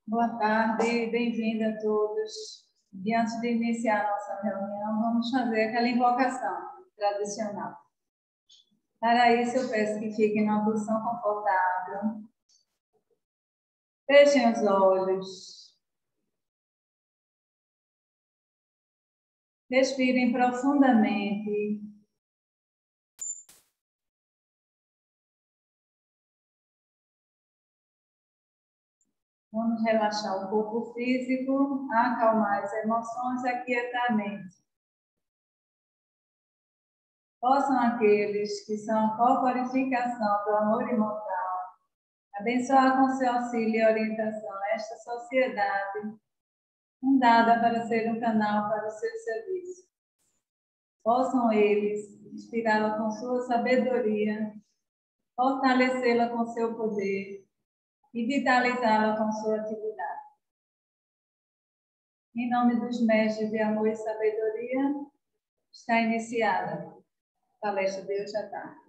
Boa tarde, bem-vindo a todos. E antes de iniciar a nossa reunião, vamos fazer aquela invocação tradicional. Para isso, eu peço que fiquem numa posição confortável. Fechem os olhos. Respirem profundamente. Vamos relaxar o corpo físico, acalmar as emoções e aquietar a mente. Possam aqueles que são a corporificação do amor imortal abençoar com seu auxílio e orientação esta sociedade fundada para ser um canal para o seu serviço. Possam eles inspirá-la com sua sabedoria, fortalecê-la com seu poder e vitalizá-la com sua atividade. Em nome dos mestres de amor e sabedoria, está iniciada a palestra de hoje à tarde.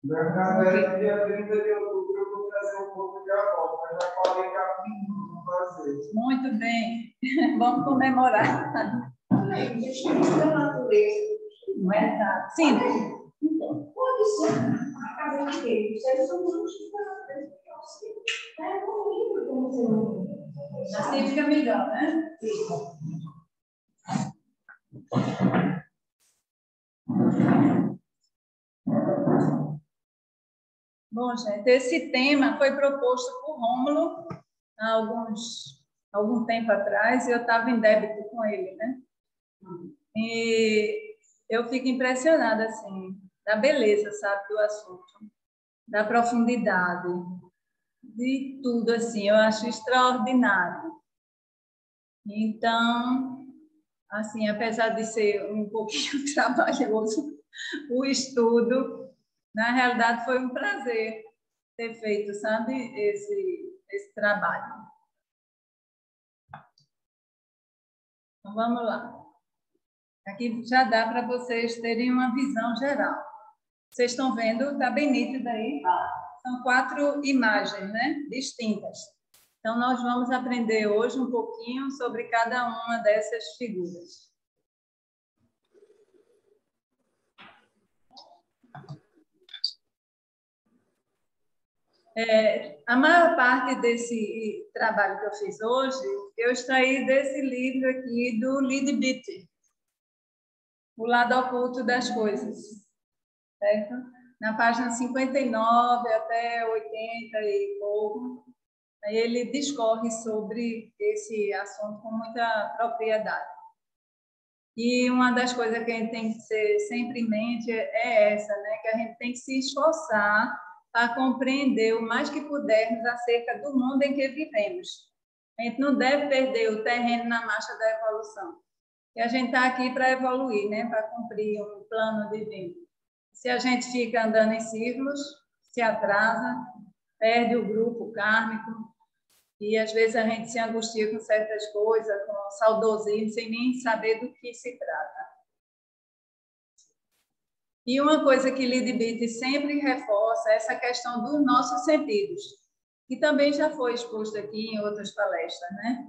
Bernadette, dia 30 de outubro, eu vou trazer um pouco de avó, mas já falei que há minutos vou fazer. Muito bem, vamos comemorar. Deixa eu ver a natureza. Não é nada. Sim. Então, pode ser a casa de Deus. Vocês são muitos que é horrível como ser humano. Assim fica melhor, né? Bom, gente, esse tema foi proposto por Rômulo há algum tempo atrás e eu estava em débito com ele, né? E eu fico impressionada, assim, da beleza, sabe, do assunto, da profundidade, de tudo, assim, eu acho extraordinário. Então, assim, apesar de ser um pouquinho trabalhoso o estudo, na realidade foi um prazer ter feito, sabe, esse trabalho. Então, vamos lá. Aqui já dá para vocês terem uma visão geral. Vocês estão vendo? Está bem nítido aí? São 4 imagens, né? Distintas. Então, nós vamos aprender hoje um pouquinho sobre cada uma dessas figuras. A maior parte desse trabalho que eu fiz hoje, eu extraí desse livro aqui do Leadbeater, O Lado Oculto das Coisas, certo? Na página 59 até 80 e pouco, aí ele discorre sobre esse assunto com muita propriedade. E uma das coisas que a gente tem que ter sempre em mente é essa, né? Que a gente tem que se esforçar para compreender o mais que pudermos acerca do mundo em que vivemos. A gente não deve perder o terreno na marcha da evolução. E a gente está aqui para evoluir, né? Para cumprir um plano divino. Se a gente fica andando em círculos, se atrasa, perde o grupo kármico, e às vezes a gente se angustia com certas coisas, com saudosismo, sem nem saber do que se trata. E uma coisa que Leadbeater sempre reforça é essa questão dos nossos sentidos, que também já foi exposto aqui em outras palestras, né?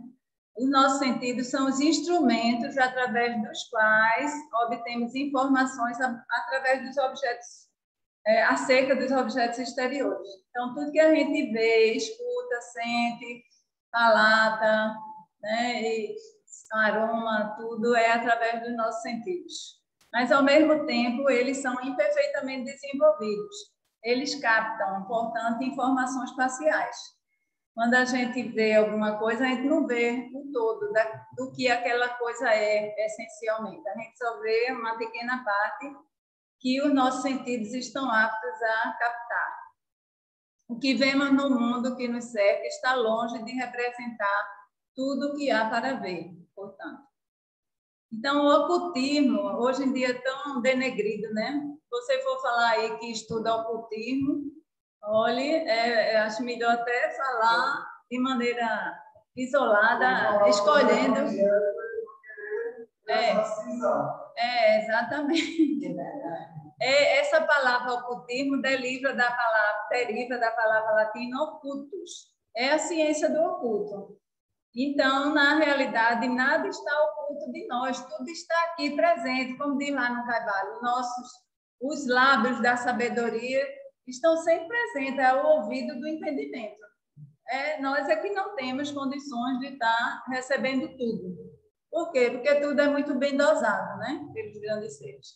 Os nossos sentidos são os instrumentos através dos quais obtemos informações através dos objetos, acerca dos objetos exteriores. Então, tudo que a gente vê, escuta, sente, palata, né, e aroma, tudo é através dos nossos sentidos. Mas, ao mesmo tempo, eles são imperfeitamente desenvolvidos. Eles captam, portanto, informações parciais. Quando a gente vê alguma coisa, a gente não vê o todo do que aquela coisa é, essencialmente. A gente só vê uma pequena parte que os nossos sentidos estão aptos a captar. O que vemos no mundo que nos cerca está longe de representar tudo o que há para ver, portanto. Então, o ocultismo, hoje em dia, é tão denegrido, né? Se você for falar aí que estuda ocultismo, olhe, acho melhor até falar de maneira isolada, escolhendo. Exatamente. Essa palavra ocultismo deriva da palavra deriva da palavra latina ocultus. É a ciência do oculto. Então, na realidade, nada está oculto de nós, tudo está aqui presente, como diz lá no Caibalo, os lábios da sabedoria estão sempre presentes, é o ouvido do entendimento. Nós é que não temos condições de estar recebendo tudo. Por quê? Porque tudo é muito bem dosado, né? Pelos grandes seres.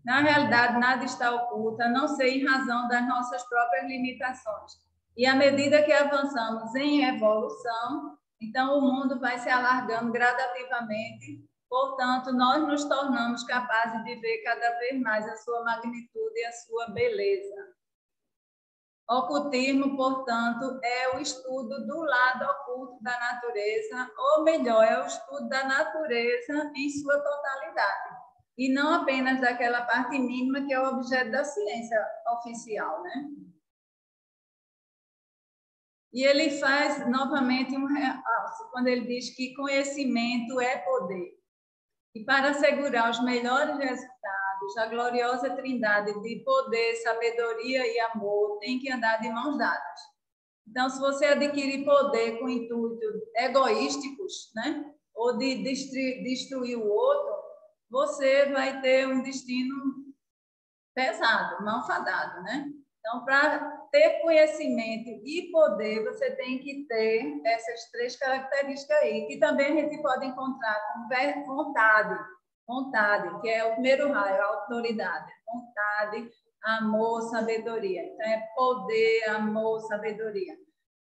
Na realidade, nada está oculto, a não ser em razão das nossas próprias limitações. E à medida que avançamos em evolução, então o mundo vai se alargando gradativamente, portanto, nós nos tornamos capazes de ver cada vez mais a sua magnitude e a sua beleza. Ocultismo, portanto, é o estudo do lado oculto da natureza, ou melhor, é o estudo da natureza em sua totalidade, e não apenas daquela parte mínima que é o objeto da ciência oficial, né? E ele faz novamente um realce quando ele diz que conhecimento é poder. E para assegurar os melhores resultados, a gloriosa trindade de poder, sabedoria e amor tem que andar de mãos dadas. Então, se você adquirir poder com intuitos egoísticos, né, ou de destruir o outro, você vai ter um destino pesado, malfadado, né? Então, para ter conhecimento e poder, você tem que ter essas três características aí, que também a gente pode encontrar com vontade, que é o primeiro raio, a autoridade, vontade, amor, sabedoria. Então, é poder, amor, sabedoria.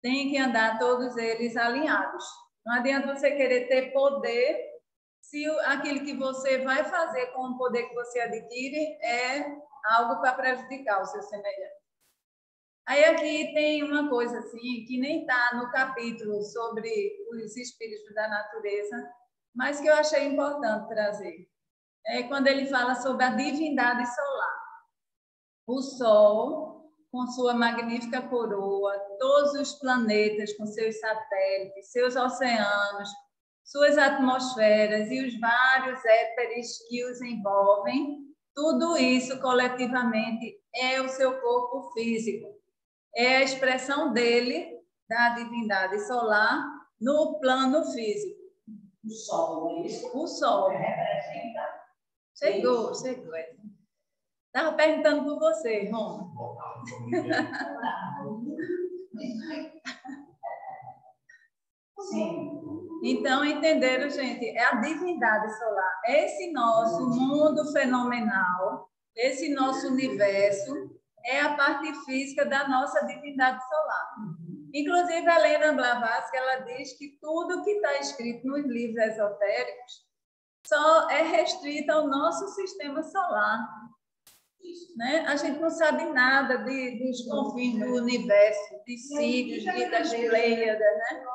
Tem que andar todos eles alinhados. Não adianta você querer ter poder se aquilo que você vai fazer com o poder que você adquire é algo para prejudicar o seu semelhante. Aí aqui tem uma coisa assim, que nem está no capítulo sobre os espíritos da natureza, mas que eu achei importante trazer. É quando ele fala sobre a divindade solar. O Sol, com sua magnífica coroa, todos os planetas com seus satélites, seus oceanos, suas atmosferas e os vários éteres que os envolvem, tudo isso coletivamente é o seu corpo físico. É a expressão dele, da divindade solar, no plano físico. O Sol, é isso? O Sol. Chegou. Estava perguntando por você, Ron. Sim. Então, entenderam, gente? É a divindade solar. Esse nosso mundo fenomenal, esse nosso universo, é a parte física da nossa divindade solar. Inclusive, a Helena Blavatsky, ela diz que tudo que está escrito nos livros esotéricos só é restrito ao nosso sistema solar. Né? A gente não sabe nada dos confins do universo, de Sírios, das Pleiades, né?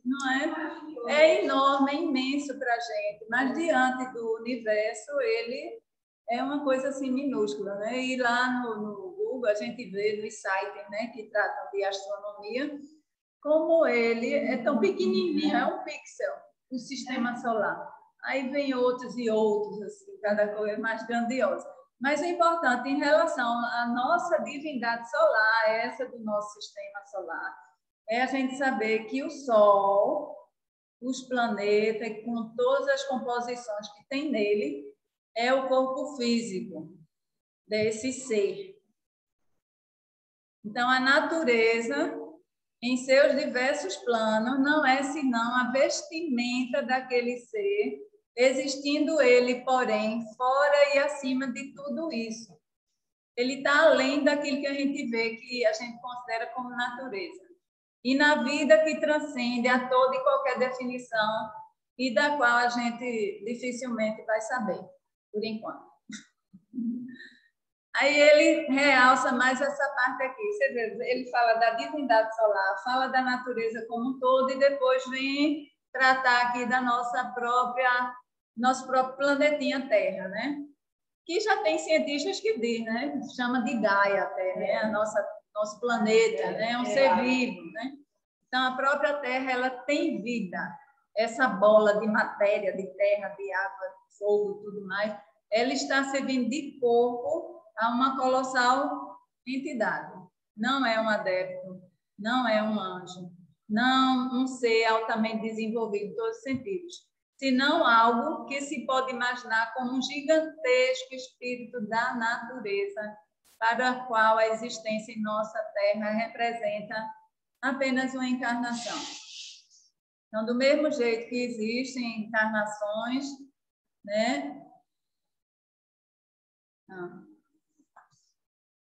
Não é? É enorme, é imenso para a gente, mas diante do universo, ele é uma coisa assim minúscula, né? E lá no Google a gente vê nos sites, né, que tratam de astronomia, como ele é tão pequenininho, é um pixel do sistema solar. Aí vem outros e outros, assim, cada coisa mais grandiosa. Mas o importante em relação à nossa divindade solar, essa do nosso sistema solar, é a gente saber que o Sol, os planetas, com todas as composições que tem nele, é o corpo físico desse ser. Então, a natureza, em seus diversos planos, não é senão a vestimenta daquele ser, existindo ele, porém, fora e acima de tudo isso. Ele está além daquilo que a gente vê, que a gente considera como natureza. E na vida que transcende a toda e qualquer definição e da qual a gente dificilmente vai saber, por enquanto. Aí ele realça mais essa parte aqui. Você vê, ele fala da divindade solar, fala da natureza como um todo e depois vem tratar aqui da nosso próprio planetinha Terra, né? Que já tem cientistas que dizem, né? Chama de Gaia a Terra, né? Nosso planeta, né? É um ser vivo, né? Então, a própria Terra, ela tem vida. Essa bola de matéria, de terra, de água, de fogo, tudo mais, ela está servindo de corpo a uma colossal entidade. Não é um adepto, não é um anjo, não um ser altamente desenvolvido em todos os sentidos, senão algo que se pode imaginar como um gigantesco espírito da natureza, para o qual a existência em nossa Terra representa apenas uma encarnação. Então, do mesmo jeito que existem encarnações, né?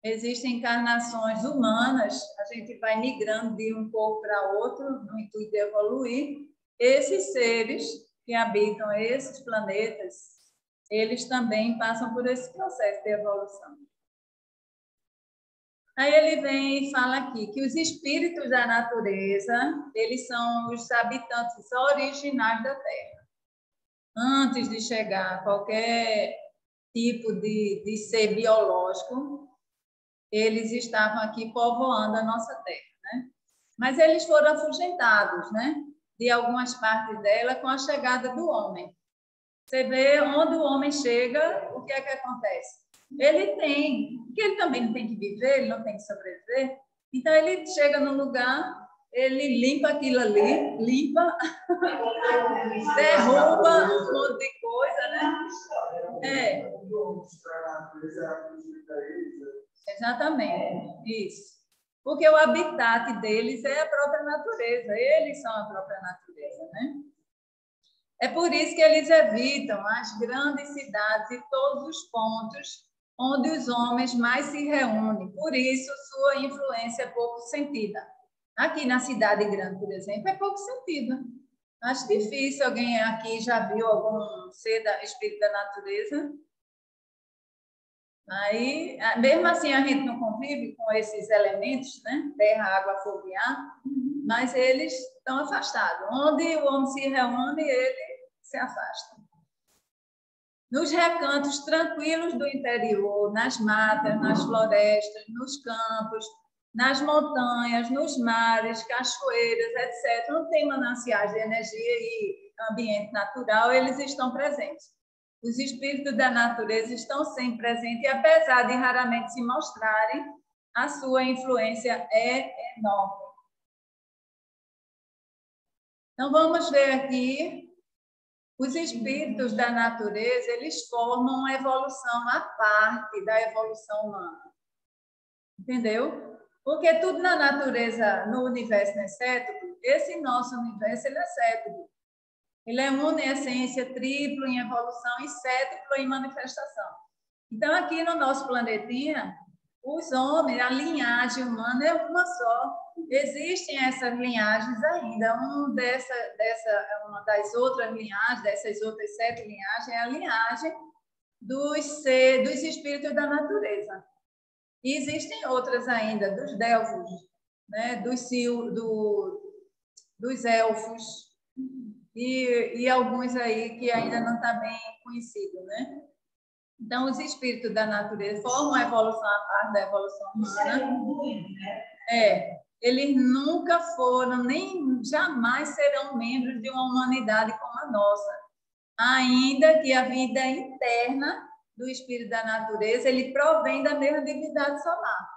Existem encarnações humanas, a gente vai migrando de um corpo para outro, no intuito de evoluir. Esses seres que habitam esses planetas, eles também passam por esse processo de evolução. Aí ele vem e fala aqui que os espíritos da natureza, eles são os habitantes originais da Terra. Antes de chegar a qualquer tipo de ser biológico, eles estavam aqui povoando a nossa Terra, né? Mas eles foram afugentados, né? De algumas partes dela com a chegada do homem. Você vê onde o homem chega, o que é que acontece? Ele tem, porque ele também não tem que viver, ele não tem que sobreviver. Então, ele chega num lugar, ele limpa aquilo ali, limpa, derruba um monte de coisa, né? Exatamente, isso. Porque o habitat deles é a própria natureza, eles são a própria natureza, né? É por isso que eles evitam as grandes cidades e todos os pontos onde os homens mais se reúnem. Por isso, sua influência é pouco sentida. Aqui na cidade grande, por exemplo, é pouco sentida. Acho difícil alguém aqui já viu algum ser espírito da natureza. Aí, mesmo assim, a gente não convive com esses elementos, né? Terra, água, fogo e ar, mas eles estão afastados. Onde o homem se reúne, ele se afasta. Nos recantos tranquilos do interior, nas matas, nas florestas, nos campos, nas montanhas, nos mares, cachoeiras, etc., não tem mananciais de energia e ambiente natural, eles estão presentes. Os espíritos da natureza estão sempre presentes e, apesar de raramente se mostrarem, a sua influência é enorme. Então, vamos ver aqui. Os espíritos da natureza, eles formam uma evolução à parte da evolução humana. Entendeu? Porque tudo na natureza, no universo não é cético, esse nosso universo ele é cético. Ele é unisciência, triplo em evolução e cétiplo em manifestação. Então, aqui no nosso planetinha, os homens, a linhagem humana é uma só. Existem essas linhagens ainda. Uma das outras linhagens, dessas outras 7 linhagens, é a linhagem dos espíritos da natureza. E existem outras ainda, dos Delfos, né? dos elfos, e alguns aí que ainda não está bem conhecido, né? Então, os espíritos da natureza formam a evolução à parte da evolução humana. Eles nunca foram, nem jamais serão membros de uma humanidade como a nossa. Ainda que a vida interna do espírito da natureza, ele provém da mesma divindade solar.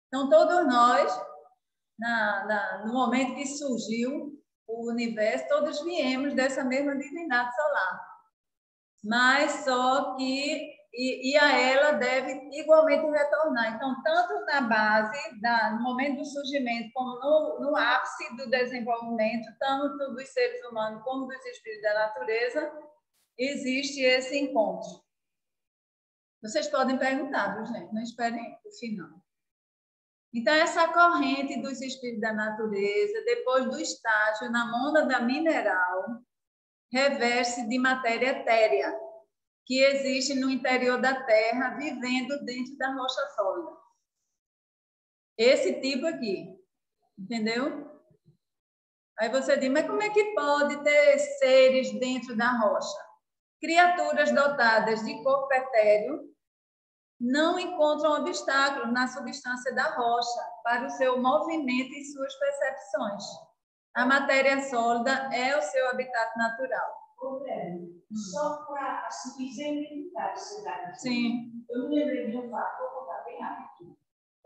Então, todos nós, no momento que surgiu o universo, todos viemos dessa mesma divindade solar. Mas só que a ela deve igualmente retornar. Então, tanto na base, no momento do surgimento, como no ápice do desenvolvimento, tanto dos seres humanos como dos espíritos da natureza, existe esse encontro. Vocês podem perguntar, viu, gente? Não esperem o final. Então, essa corrente dos espíritos da natureza, depois do estágio na mônada mineral, reveste de matéria etérea, que existe no interior da Terra, vivendo dentro da rocha sólida. Esse tipo aqui, entendeu? Aí você diz, mas como é que pode ter seres dentro da rocha? Criaturas dotadas de corpo etéreo não encontram obstáculos na substância da rocha para o seu movimento e suas percepções. A matéria sólida é o seu habitat natural. Só para assim, exemplificar esse dado. Sim. Eu me lembrei de um fato, vou contar bem rápido.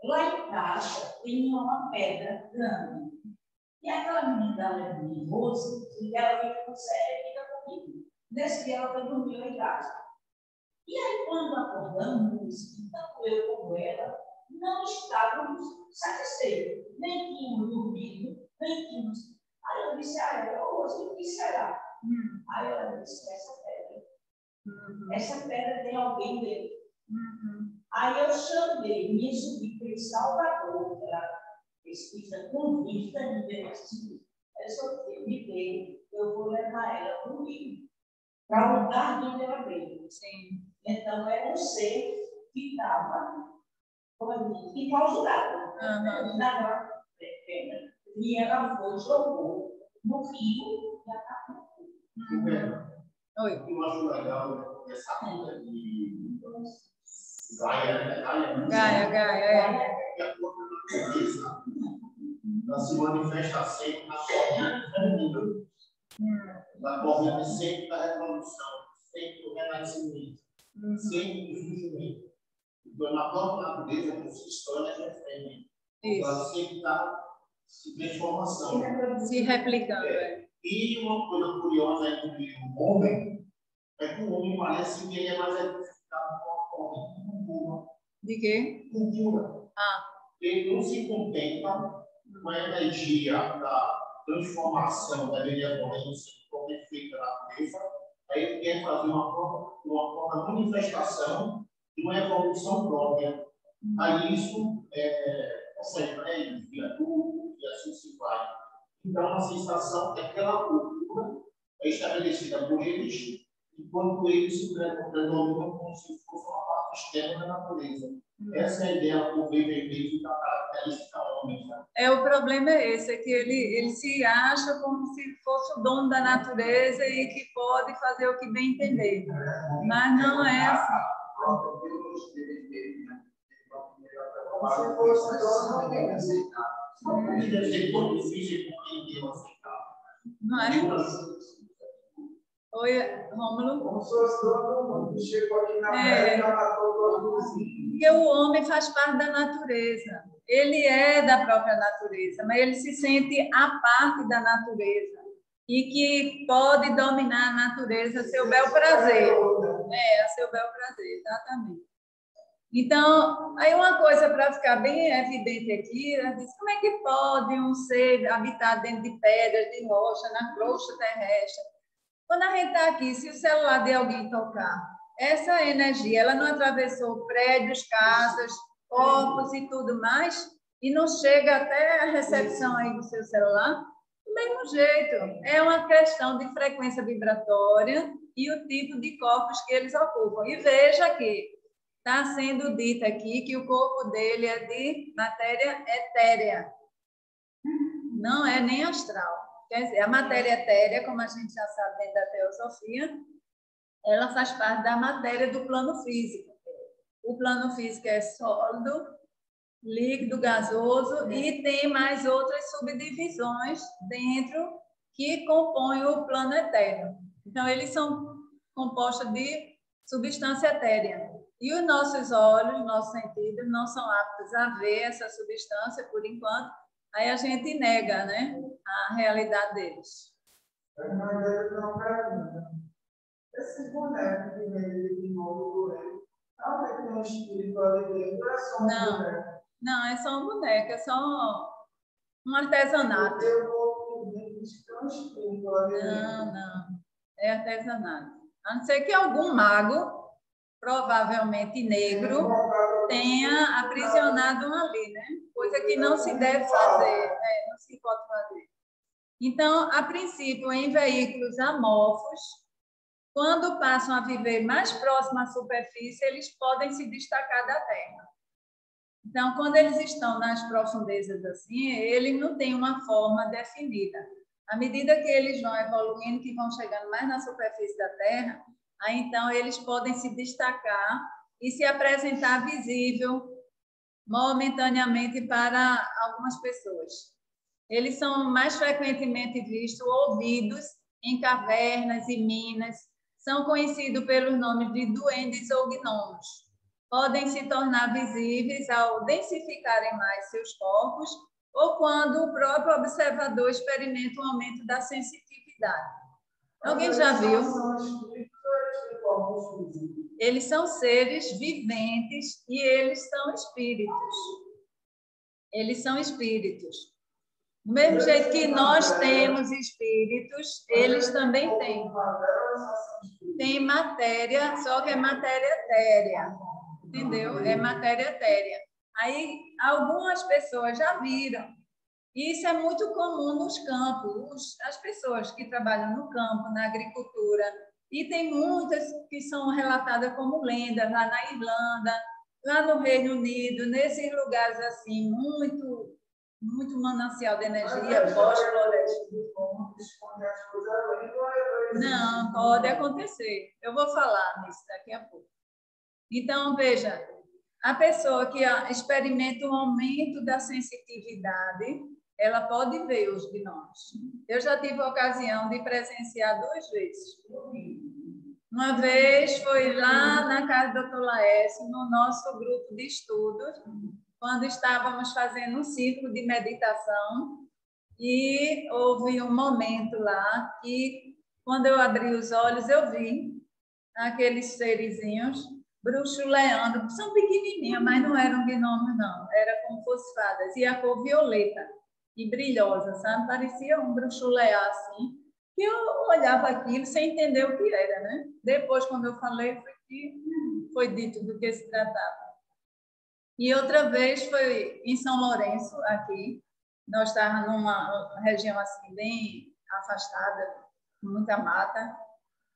Lá em casa tem uma pedra grande. E aquela menina de Rose, ela fica com sério e fica comigo. Nesse dia ela dormiu em casa. E aí, quando acordamos, tanto eu como ela, não estávamos satisfeitos. Nem tínhamos dormido, nem tínhamos. Aí eu disse a ela, Rose, o que será? Aí ela disse, essa pedra. Essa pedra tem alguém dentro. Aí eu chamei minha sobrinha de Salvador, que era pesquisa com vista de direção. Eu só me dei, eu vou levar ela comigo, para o lugar de onde ela veio. Sim. Então, era um ser que estava enclausurado na pedra. E ela foi, jogou no rio e acabou. Oi. Eu acho legal essa onda de Gaia. Ela se manifesta sempre na corrente feminina, na corrente sempre da reprodução, sempre do renascimento, sempre do surgimento. Então, na própria natureza, por sua história, é fêmea. Ela sempre está em transformação. Se replicando. E uma coisa curiosa entre o homem é que o homem parece que ele é mais edificado com a corrente de cultura. De quê? Cultura. Ele não se contenta com a energia da transformação da energia corrente como é feita na natureza. Aí ele quer fazer uma própria manifestação de uma evolução própria. Aí isso vira tudo e assim se vai. Então, a sensação é que aquela cultura é estabelecida por eles, enquanto eles se predominam como se fosse uma parte externa da natureza. Essa é a ideia do viver da característica homem. Né? O problema é esse, é que ele se acha como se fosse o dono da natureza e que pode fazer o que bem entender. Mas não é assim. Como se fosse dono de aceitar. Deve ser tão difícil compreender ou aceitar. Não é? Oi, Rômulo? Como se fosse dono do mundo. Chegou aqui na terra e matou todo mundo. Porque o homem faz parte da natureza. Ele é da própria natureza, mas ele se sente a parte da natureza e que pode dominar a natureza a seu bel prazer. A seu bel prazer, exatamente. Então, aí uma coisa para ficar bem evidente aqui, ela diz, como é que pode um ser habitar dentro de pedras, de rocha, na crosta terrestre? Quando a gente está aqui, se o celular de alguém tocar, essa energia, ela não atravessou prédios, casas, corpos e tudo mais, e não chega até a recepção aí do seu celular? Do mesmo jeito, é uma questão de frequência vibratória e o tipo de corpos que eles ocupam. E veja que está sendo dito aqui que o corpo dele é de matéria etérea, não é nem astral. Quer dizer, a matéria etérea, como a gente já sabe dentro da teosofia, ela faz parte da matéria do plano físico. O plano físico é sólido, líquido, gasoso e tem mais outras subdivisões dentro que compõem o plano etéreo. Então, eles são compostos de substância etérea. E os nossos olhos, nossos sentidos não são aptos a ver essa substância por enquanto. Aí a gente nega, né, a realidade deles. Esse boneco que vem de novo do rei, não tem um espírito ali dentro, é só um boneco. Não, é só um boneco, é só um artesanato. Eu vou pedir que tem um espírito ali dentro. Não, é artesanato. A não ser que algum mago, provavelmente negro, tenha aprisionado um ali, né? Coisa que não se deve fazer, não se pode fazer. Então, a princípio, em veículos amorfos, quando passam a viver mais próximo à superfície, eles podem se destacar da Terra. Então, quando eles estão nas profundezas assim, ele não tem uma forma definida. À medida que eles vão evoluindo, que vão chegando mais na superfície da Terra, aí então eles podem se destacar e se apresentar visível momentaneamente para algumas pessoas. Eles são mais frequentemente vistos, ouvidos em cavernas e minas, são conhecidos pelos nomes de duendes ou gnomos. podem se tornar visíveis ao densificarem mais seus corpos ou quando o próprio observador experimenta um aumento da sensitividade. Alguém já viu? Eles são seres viventes e eles são espíritos. Eles são espíritos. Do mesmo jeito que nós temos espíritos, eles também têm. Tem matéria, só que é matéria etérea. Entendeu? É matéria etérea. Aí, algumas pessoas já viram. Isso é muito comum nos campos. As pessoas que trabalham no campo, na agricultura. E tem muitas que são relatadas como lendas lá na Irlanda, lá no Reino Unido, nesses lugares assim, muito manancial de energia, bosque, floresta. Não, pode acontecer. Eu vou falar nisso daqui a pouco. Então, veja, a pessoa que experimenta um aumento da sensitividade, ela pode ver os gnomos. Eu já tive a ocasião de presenciar 2 vezes. Uma vez foi lá na casa do Dr. Laércio, no nosso grupo de estudos, quando estávamos fazendo um ciclo de meditação, e houve um momento lá que, quando eu abri os olhos, eu vi aqueles serizinhos bruxuleando, são pequenininhos, mas não eram gnomos, não, era como fosse fadas, e a cor violeta e brilhosa, sabe? Parecia um bruxulear assim, que eu olhava aquilo sem entender o que era, né? Depois, quando eu falei, foi dito do que se tratava. E outra vez foi em São Lourenço, aqui. Nós estávamos numa região assim, bem afastada, com muita mata.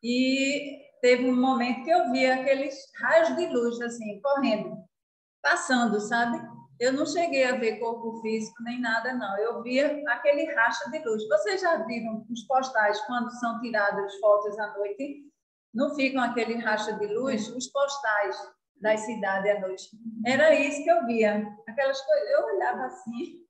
E teve um momento que eu vi aqueles raios de luz, assim, correndo, passando, sabe? Eu não cheguei a ver corpo físico nem nada, não. Eu via aquele racha de luz. Vocês já viram os postais, quando são tiradas fotos à noite? Não ficam aquele racha de luz? Os postais das cidades à noite. Era isso que eu via. Aquelas coisas, eu olhava assim.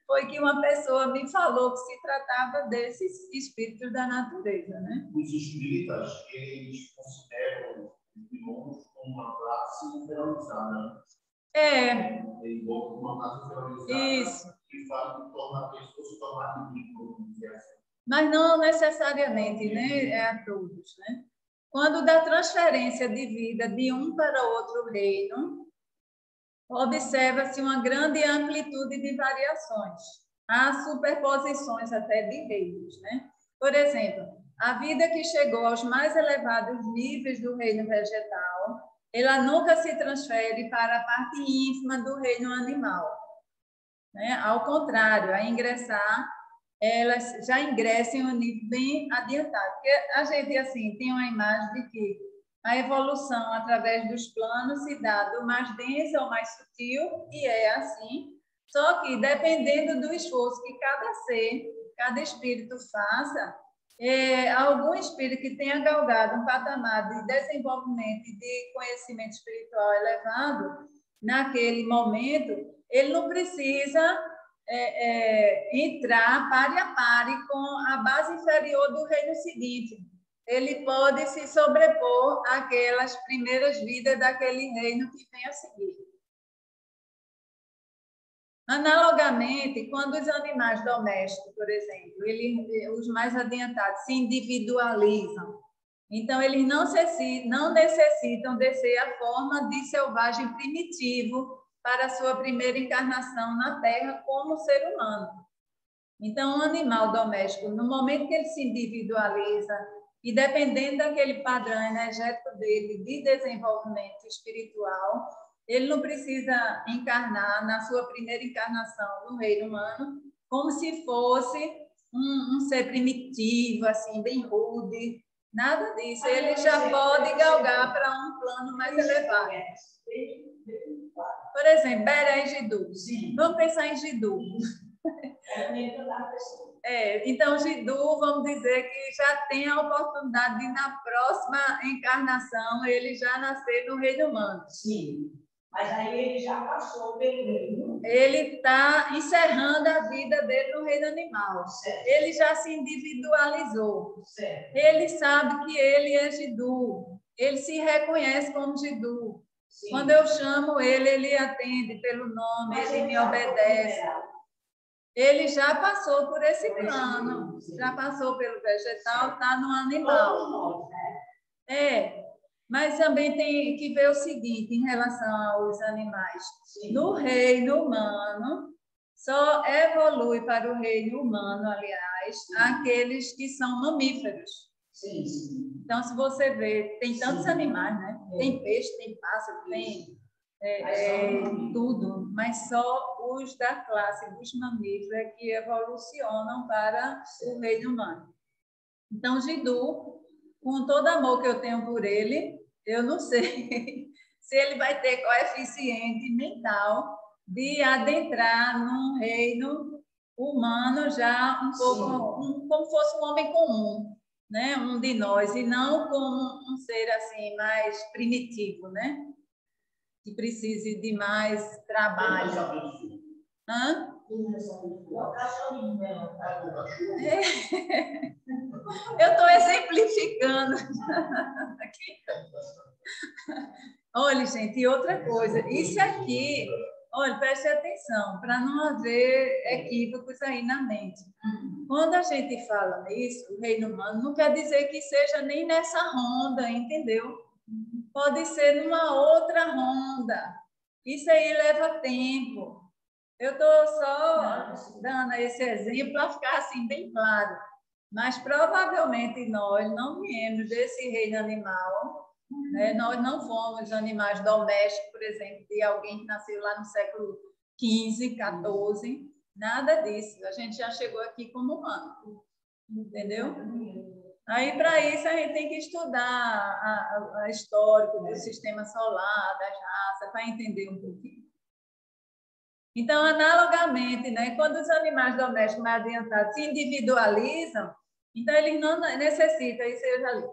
Foi que uma pessoa me falou que se tratava desses espíritos da natureza, né? Os espíritas, eles consideram os gnomos como uma classe inferiorizada. É. Eles vão como uma classe inferiorizada. Isso. Que faz que torna a pessoa se tornar ridículo. Mas não necessariamente, né? É a todos, né? Quando da transferência de vida de um para outro reino, observa-se uma grande amplitude de variações. Há superposições até de reinos, né? Por exemplo, a vida que chegou aos mais elevados níveis do reino vegetal, ela nunca se transfere para a parte ínfima do reino animal, né? Ao contrário, a ingressar, elas já ingressam em um nível bem adiantado. Porque a gente, assim, tem uma imagem de que a evolução através dos planos se dá do mais denso ao mais sutil, e é assim. Só que, dependendo do esforço que cada ser, cada espírito faça, algum espírito que tenha galgado um patamar de desenvolvimento e de conhecimento espiritual elevado, naquele momento, ele não precisa entrar pare a pare com a base inferior do reino seguinte. Ele pode se sobrepor àquelas primeiras vidas daquele reino que vem a seguir. Analogamente, quando os animais domésticos, por exemplo, os mais adiantados, se individualizam, então eles não necessitam descer a forma de selvagem primitivo para a sua primeira encarnação na Terra como ser humano. Então, o animal doméstico, no momento que ele se individualiza, e dependendo daquele padrão energético dele de desenvolvimento espiritual, ele não precisa encarnar na sua primeira encarnação no reino humano como se fosse um ser primitivo, assim, bem rude. Nada disso. Ele já pode galgar para um plano mais elevado. Por exemplo, Beré e Jiddu. Vamos pensar em Jiddu. Então, Jiddu, vamos dizer que já tem a oportunidade de, na próxima encarnação, ele já nascer no reino humano. Sim, mas aí ele já passou pelo reino. Ele está encerrando a vida dele no reino animal. Certo. Ele já se individualizou. Certo. Ele sabe que ele é Jiddu. Ele se reconhece como Jiddu. Sim. Quando eu chamo ele, ele atende pelo nome, ele me obedece. Ele já passou por esse plano, já passou pelo vegetal, está no animal. Mas também tem que ver o seguinte em relação aos animais. No reino humano, só evolui para o reino humano, aliás, aqueles que são mamíferos. Então, se você vê, tem tantos animais, né? Tem peixe, tem pássaro, tem tudo, mas só os da classe dos mamíferos é que evolucionam para o reino humano. Então, Jiddu, com todo amor que eu tenho por ele, eu não sei se ele vai ter coeficiente mental de adentrar num reino humano já um pouco, como fosse um homem comum, né? Um de nós, e não como um ser assim mais primitivo, né? Que precise de mais trabalho. Hã? Eu estou exemplificando. Olha, gente, e outra coisa, isso aqui, olha, preste atenção, para não haver equívocos aí na mente. Quando a gente fala nisso, o reino humano, não quer dizer que seja nem nessa ronda, entendeu? Pode ser numa outra ronda. Isso aí leva tempo. Eu estou só dando esse exemplo para ficar assim bem claro. Mas provavelmente nós não viemos desse reino animal, né? Nós não fomos animais domésticos, por exemplo, de alguém que nasceu lá no século XV, XIV. Nada disso. A gente já chegou aqui como humano. Entendeu? Aí, para isso, a gente tem que estudar a histórico do sistema solar, das raças, para entender um pouquinho. Então, analogamente, né, quando os animais domésticos mais adiantados se individualizam, então eles não necessitam, isso eu já li.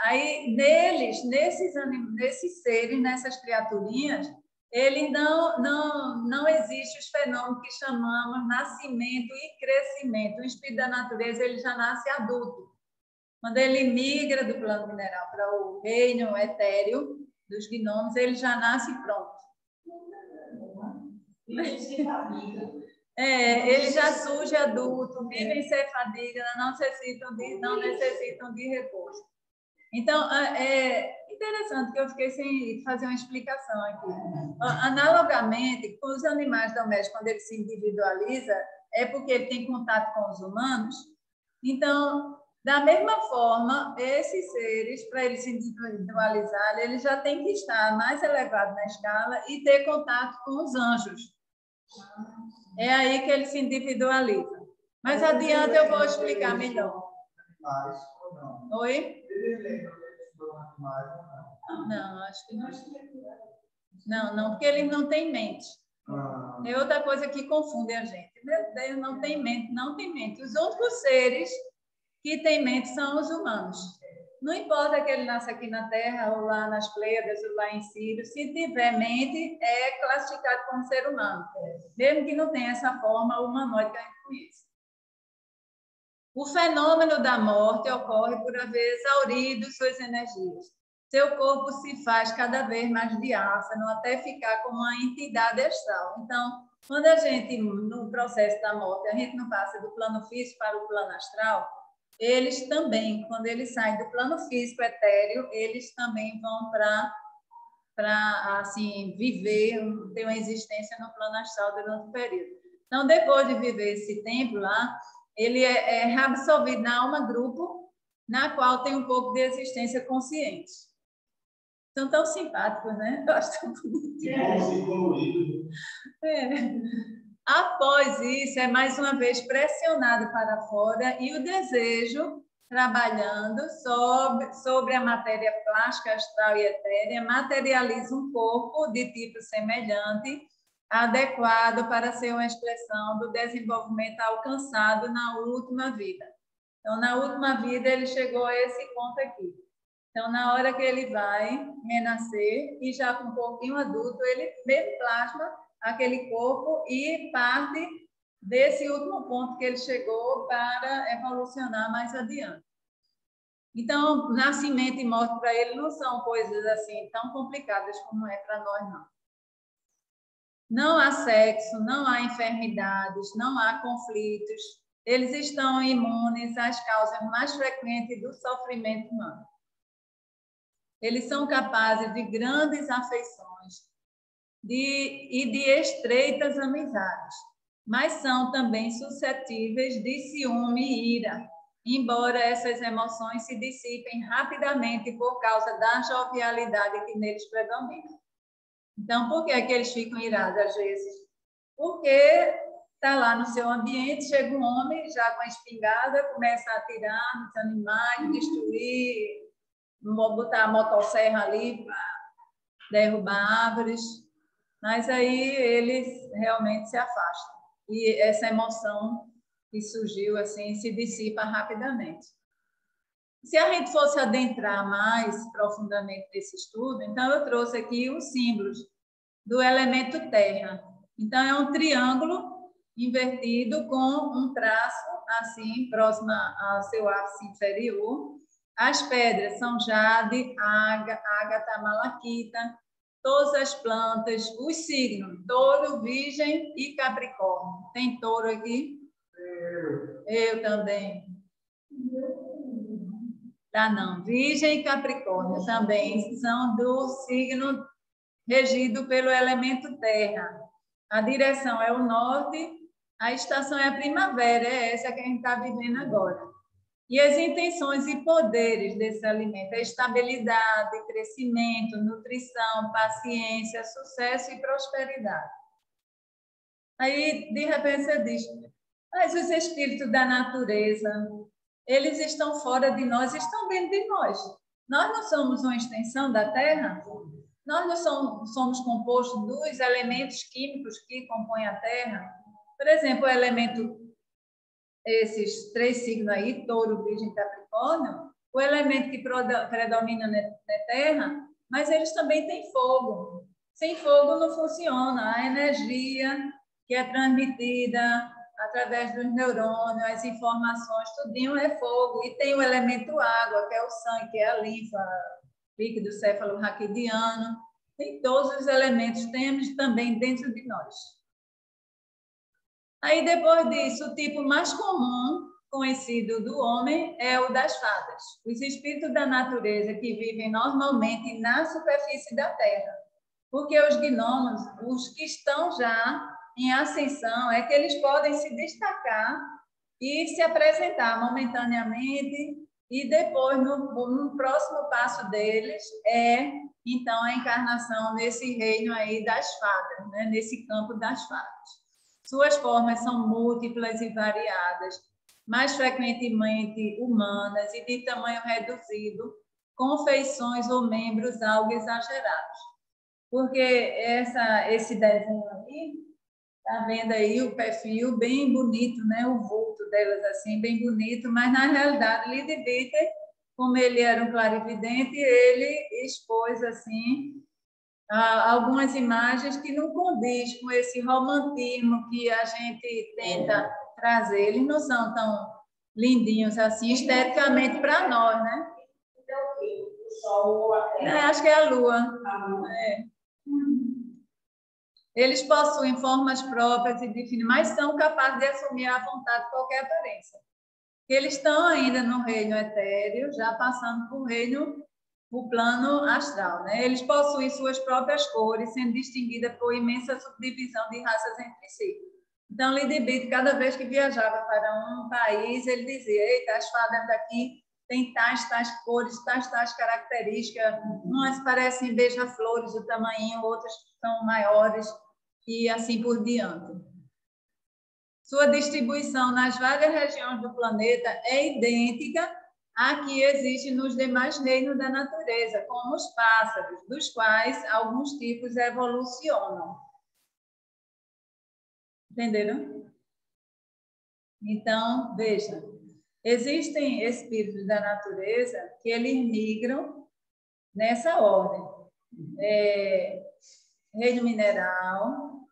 Aí, nesses seres, nessas criaturinhas, ele não existe os fenômenos que chamamos nascimento e crescimento. O espírito da natureza ele já nasce adulto. Quando ele migra do plano mineral para o reino etéreo dos gnomos, ele já nasce pronto. Ele já surge adulto, vivem sem fadiga, não necessitam de repouso. Então, é interessante que eu fiquei sem fazer uma explicação aqui. Analogamente, com os animais domésticos, quando ele se individualiza, é porque ele tem contato com os humanos. Então, da mesma forma, esses seres, para eles se individualizarem, eles já têm que estar mais elevados na escala e ter contato com os anjos. É aí que ele se individualiza. Mas adiante eu vou explicar melhor. Oi? Não, acho que não. Não, porque eles não têm mente. É outra coisa que confunde a gente. Meu Deus, não tem mente, não tem mente. Os outros seres que têm mente são os humanos. Não importa que ele nasça aqui na Terra, ou lá nas Pleiades, ou lá em Sirius, se tiver mente, é classificado como ser humano. Mesmo que não tenha essa forma humanoide que a gente conhece. O fenômeno da morte ocorre por haver exaurido suas energias. Seu corpo se faz cada vez mais diáfano, até ficar como uma entidade astral. Então, quando a gente, no processo da morte, a gente não passa do plano físico para o plano astral, eles também, quando eles saem do plano físico etéreo, eles também vão para assim, viver, ter uma existência no plano astral durante o período. Então, depois de viver esse tempo lá, ele é reabsorvido na alma grupo, na qual tem um pouco de existência consciente. São tão simpáticos, né? Eu acho tão bonitinho. Após isso, é mais uma vez pressionado para fora e o desejo, trabalhando sobre a matéria plástica, astral e etérea, materializa um corpo de tipo semelhante, adequado para ser uma expressão do desenvolvimento alcançado na última vida. Então, na última vida, ele chegou a esse ponto aqui. Então, na hora que ele vai renascer, e já com um pouquinho adulto, ele mesmo plasma aquele corpo e parte desse último ponto que ele chegou para evolucionar mais adiante. Então, nascimento e morte para ele não são coisas assim tão complicadas como é para nós, não. Não há sexo, não há enfermidades, não há conflitos. Eles estão imunes às causas mais frequentes do sofrimento humano. Eles são capazes de grandes afeições e de estreitas amizades, mas são também suscetíveis de ciúme e ira, embora essas emoções se dissipem rapidamente por causa da jovialidade que neles predomina. Então, por que é que eles ficam irados às vezes? Porque está lá no seu ambiente, chega um homem já com a espingarda, começa a atirar nos animais, destruir, botar a motosserra ali para derrubar árvores, mas aí eles realmente se afastam. E essa emoção que surgiu assim se dissipa rapidamente. Se a gente fosse adentrar mais profundamente nesse estudo, então eu trouxe aqui os símbolos do elemento terra. Então é um triângulo invertido com um traço assim próximo ao seu ápice inferior. As pedras são jade, ágata, malaquita, todas as plantas, os signos, touro, virgem e capricórnio. Tem touro aqui? Eu também. Tá, não. Virgem e capricórnio também são do signo regido pelo elemento terra. A direção é o norte, a estação é a primavera, é essa que a gente está vivendo agora. E as intenções e poderes desse alimento é estabilidade, crescimento, nutrição, paciência, sucesso e prosperidade. Aí, de repente, você diz, mas os espíritos da natureza, eles estão fora de nós, estão dentro de nós. Nós não somos uma extensão da Terra? Nós não somos compostos dos elementos químicos que compõem a Terra? Por exemplo, o elemento, esses três signos aí, touro, virgem e capricórnio, o elemento que predomina na Terra, mas eles também têm fogo. Sem fogo não funciona. A energia que é transmitida através dos neurônios, as informações, tudinho é fogo. E tem o elemento água, que é o sangue, que é a linfa, líquido céfalo-raquidiano. Tem todos os elementos, temos também dentro de nós. Aí, depois disso, o tipo mais comum conhecido do homem é o das fadas, os espíritos da natureza que vivem normalmente na superfície da Terra. Porque os gnomos, os que estão já em ascensão, é que eles podem se destacar e se apresentar momentaneamente, e depois, no próximo passo deles, é, então, a encarnação nesse reino aí das fadas, né? Nesse campo das fadas. Suas formas são múltiplas e variadas, mais frequentemente humanas e de tamanho reduzido, com feições ou membros algo exagerados. Porque esse desenho aqui, tá vendo aí o perfil bem bonito, né? O vulto delas assim, bem bonito, mas na realidade, Liedewither, como ele era um clarividente, ele expôs assim algumas imagens que não condiz com esse romantismo que a gente tenta trazer. Eles não são tão lindinhos assim, esteticamente para nós, né? Então, o quê? O sol, a terra? Acho que é a lua. É. Eles possuem formas próprias e definidas, mas são capazes de assumir à vontade qualquer aparência. Eles estão ainda no reino etéreo, já passando por o plano astral, né? Eles possuem suas próprias cores, sendo distinguidas por imensa subdivisão de raças entre si. Então, Liedewither, cada vez que viajava para um país, ele dizia, eita, as fadas daqui têm tais cores, tais características, umas parecem beija-flores do tamanho, outras são maiores, e assim por diante. Sua distribuição nas várias regiões do planeta é idêntica à que existe nos demais reinos da natureza, como os pássaros, dos quais alguns tipos evolucionam. Entenderam? Então, veja, existem espíritos da natureza que eles migram nessa ordem. Reino mineral,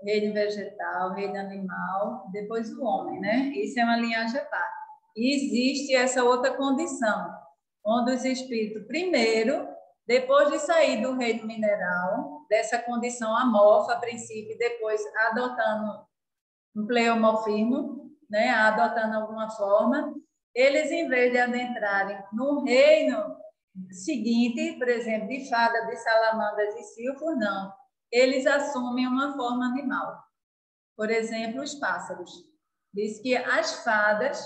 reino vegetal, reino animal, depois o homem, né? Isso é uma linhagem à parte. E existe essa outra condição, onde os espíritos, primeiro, depois de sair do reino mineral, dessa condição amorfa, a princípio, depois adotando um pleomorfismo, né, adotando alguma forma, eles, em vez de adentrarem no reino seguinte, por exemplo, de fadas, de salamandras e silfos, não. Eles assumem uma forma animal. Por exemplo, os pássaros. Diz que as fadas,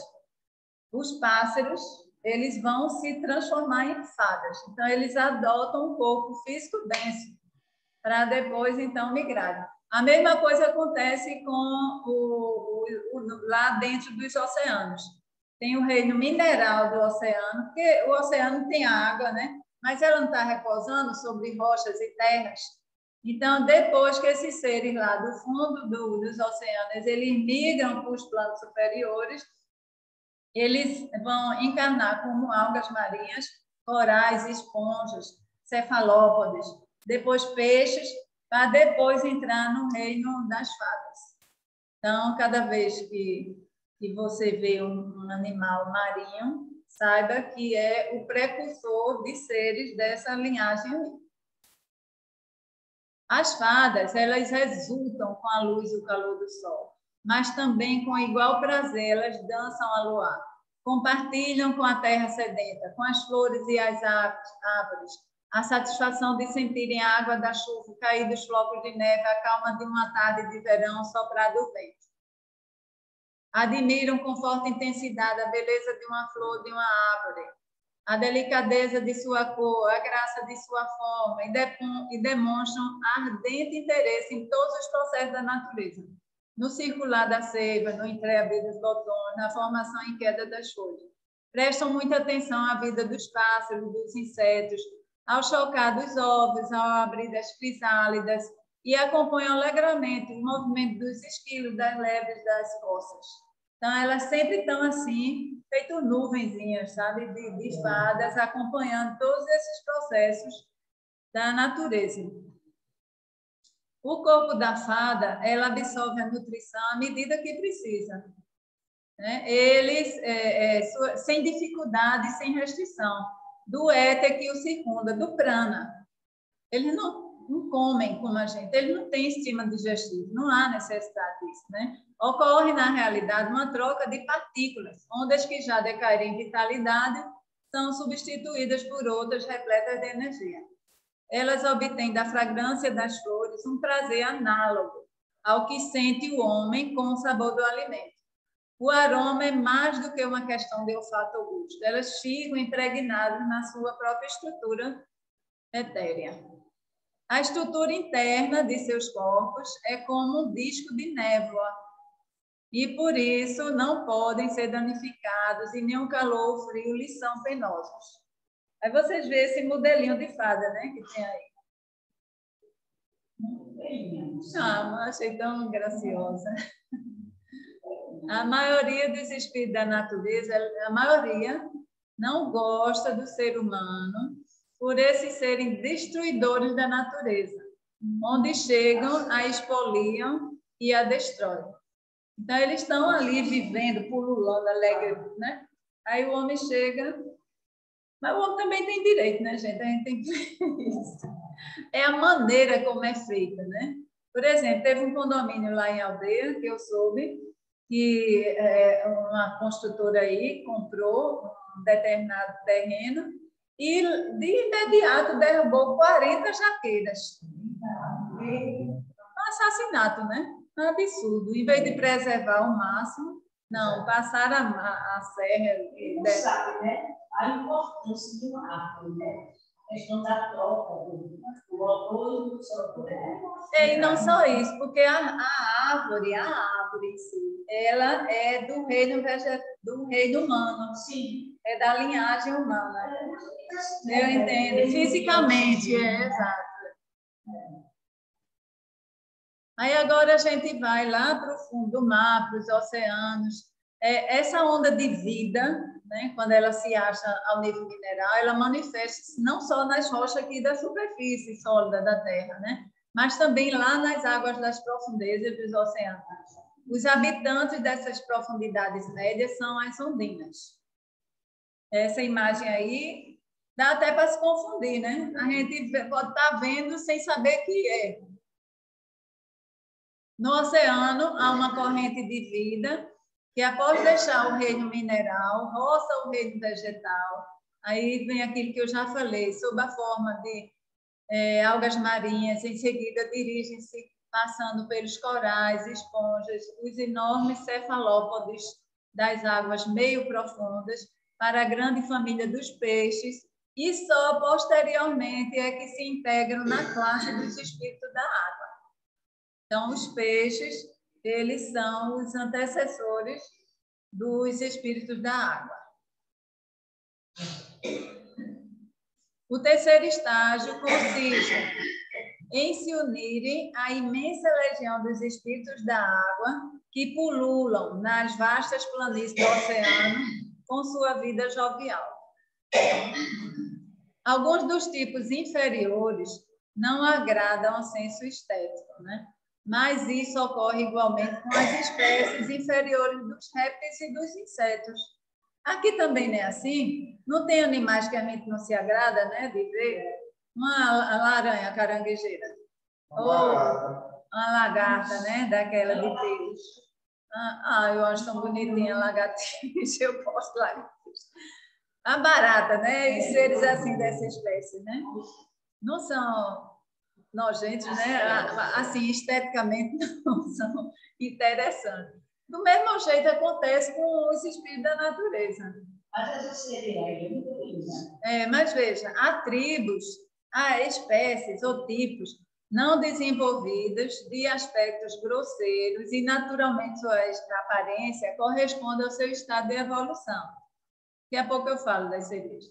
os pássaros, eles vão se transformar em fadas. Então, eles adotam um corpo físico denso para depois, então, migrarem. A mesma coisa acontece com lá dentro dos oceanos. Tem o reino mineral do oceano, porque o oceano tem água, né? Mas ela não está repousando sobre rochas e terras. Então, depois que esses seres lá do fundo dos oceanos, eles migram para os planos superiores, eles vão encarnar como algas marinhas, corais, esponjas, cefalópodes, depois peixes, para depois entrar no reino das fadas. Então, cada vez que você vê um animal marinho, saiba que é o precursor de seres dessa linhagem. As fadas, elas resultam com a luz e o calor do sol, mas também com igual prazer elas dançam a luar, compartilham com a terra sedenta, com as flores e as árvores, a satisfação de sentirem a água da chuva cair dos flocos de neve, a calma de uma tarde de verão soprada do vento. Admiram com forte intensidade a beleza de uma flor, de uma árvore, a delicadeza de sua cor, a graça de sua forma, e demonstram ardente interesse em todos os processos da natureza, no circular da seiva, no entreabrir dos botões, na formação em queda das folhas. Prestam muita atenção à vida dos pássaros, dos insetos, ao chocar dos ovos, ao abrir das crisálidas, e acompanham alegremente o movimento dos esquilos, das lebres, das poças. Então, elas sempre estão assim, feito nuvenzinhas, sabe, de fadas, acompanhando todos esses processos da natureza. O corpo da fada, ela absorve a nutrição à medida que precisa, né? Eles, sem dificuldade, sem restrição, do éter que o circunda, do prana. Eles não comem como a gente, eles não têm estima digestiva, não há necessidade disso, né? Ocorre, na realidade, uma troca de partículas, onde as que já decaem em vitalidade são substituídas por outras repletas de energia. Elas obtêm da fragrância das flores um prazer análogo ao que sente o homem com o sabor do alimento. O aroma é mais do que uma questão de olfato ou gosto. Elas ficam impregnadas na sua própria estrutura etérea. A estrutura interna de seus corpos é como um disco de névoa e, por isso, não podem ser danificados e nenhum calor ou frio lhes são penosos. Aí vocês veem esse modelinho de fada, né, que tem aí. Ah, achei tão graciosa. A maioria dos espíritos da natureza, a maioria não gosta do ser humano por esses serem destruidores da natureza, onde chegam, a expoliam e a destroem. Então, eles estão ali vivendo, pululando, alegre, né? Aí o homem chega... Mas o homem também tem direito, né, gente? A gente tem que ver isso. É a maneira como é feita, né? Por exemplo, teve um condomínio lá em Aldeia, que eu soube, que uma construtora aí comprou um determinado terreno e, de imediato, derrubou 40 jaqueiras. Um assassinato, né? Um absurdo. Em vez de preservar ao máximo, não, passaram a serra. Não sabe, né? A importância de uma árvore, né? A questão da troca, do autor e do seu, né? E não só isso, porque a árvore em si, ela é do reino humano. Sim. É da linhagem humana. Eu entendo. Fisicamente, exato. Aí agora a gente vai lá para o fundo do mar, para os oceanos. Essa onda de vida, né, quando ela se acha ao nível mineral, ela manifesta-se não só nas rochas aqui da superfície sólida da Terra, né, mas também lá nas águas das profundezas dos oceanos. Os habitantes dessas profundidades médias são as ondinas. essa imagem aí dá até para se confundir, né? A gente pode estar vendo sem saber o que é. No oceano, há uma corrente de vida que, após deixar o reino mineral, roça o reino vegetal. Aí vem aquilo que eu já falei, sob a forma de algas marinhas, em seguida dirigem-se, passando pelos corais, esponjas, os enormes cefalópodes das águas meio profundas, para a grande família dos peixes, e só posteriormente é que se integram na classe dos espíritos da água. Então, os peixes, eles são os antecessores dos espíritos da água. O terceiro estágio consiste em se unirem à imensa legião dos espíritos da água que pululam nas vastas planícies do oceano com sua vida jovial. Alguns dos tipos inferiores não agradam ao senso estético, né? Mas isso ocorre igualmente com as espécies inferiores dos répteis e dos insetos. Aqui também não é assim? Não tem animais que a gente não se agrada, né, de ver? Uma laranha caranguejeira. Ou uma lagarta, né, daquela de pelos. Eu acho tão bonitinha a lagartixa, eu posso lagartixa. A barata, né, e seres assim dessa espécie, né? Não são nojentos, né? Assim, esteticamente não são interessantes. Do mesmo jeito acontece com os espíritos da natureza. Mas veja, há tribos, há espécies ou tipos não desenvolvidas de aspectos grosseiros e naturalmente sua aparência corresponde ao seu estado de evolução. Daqui a pouco eu falo das sereias.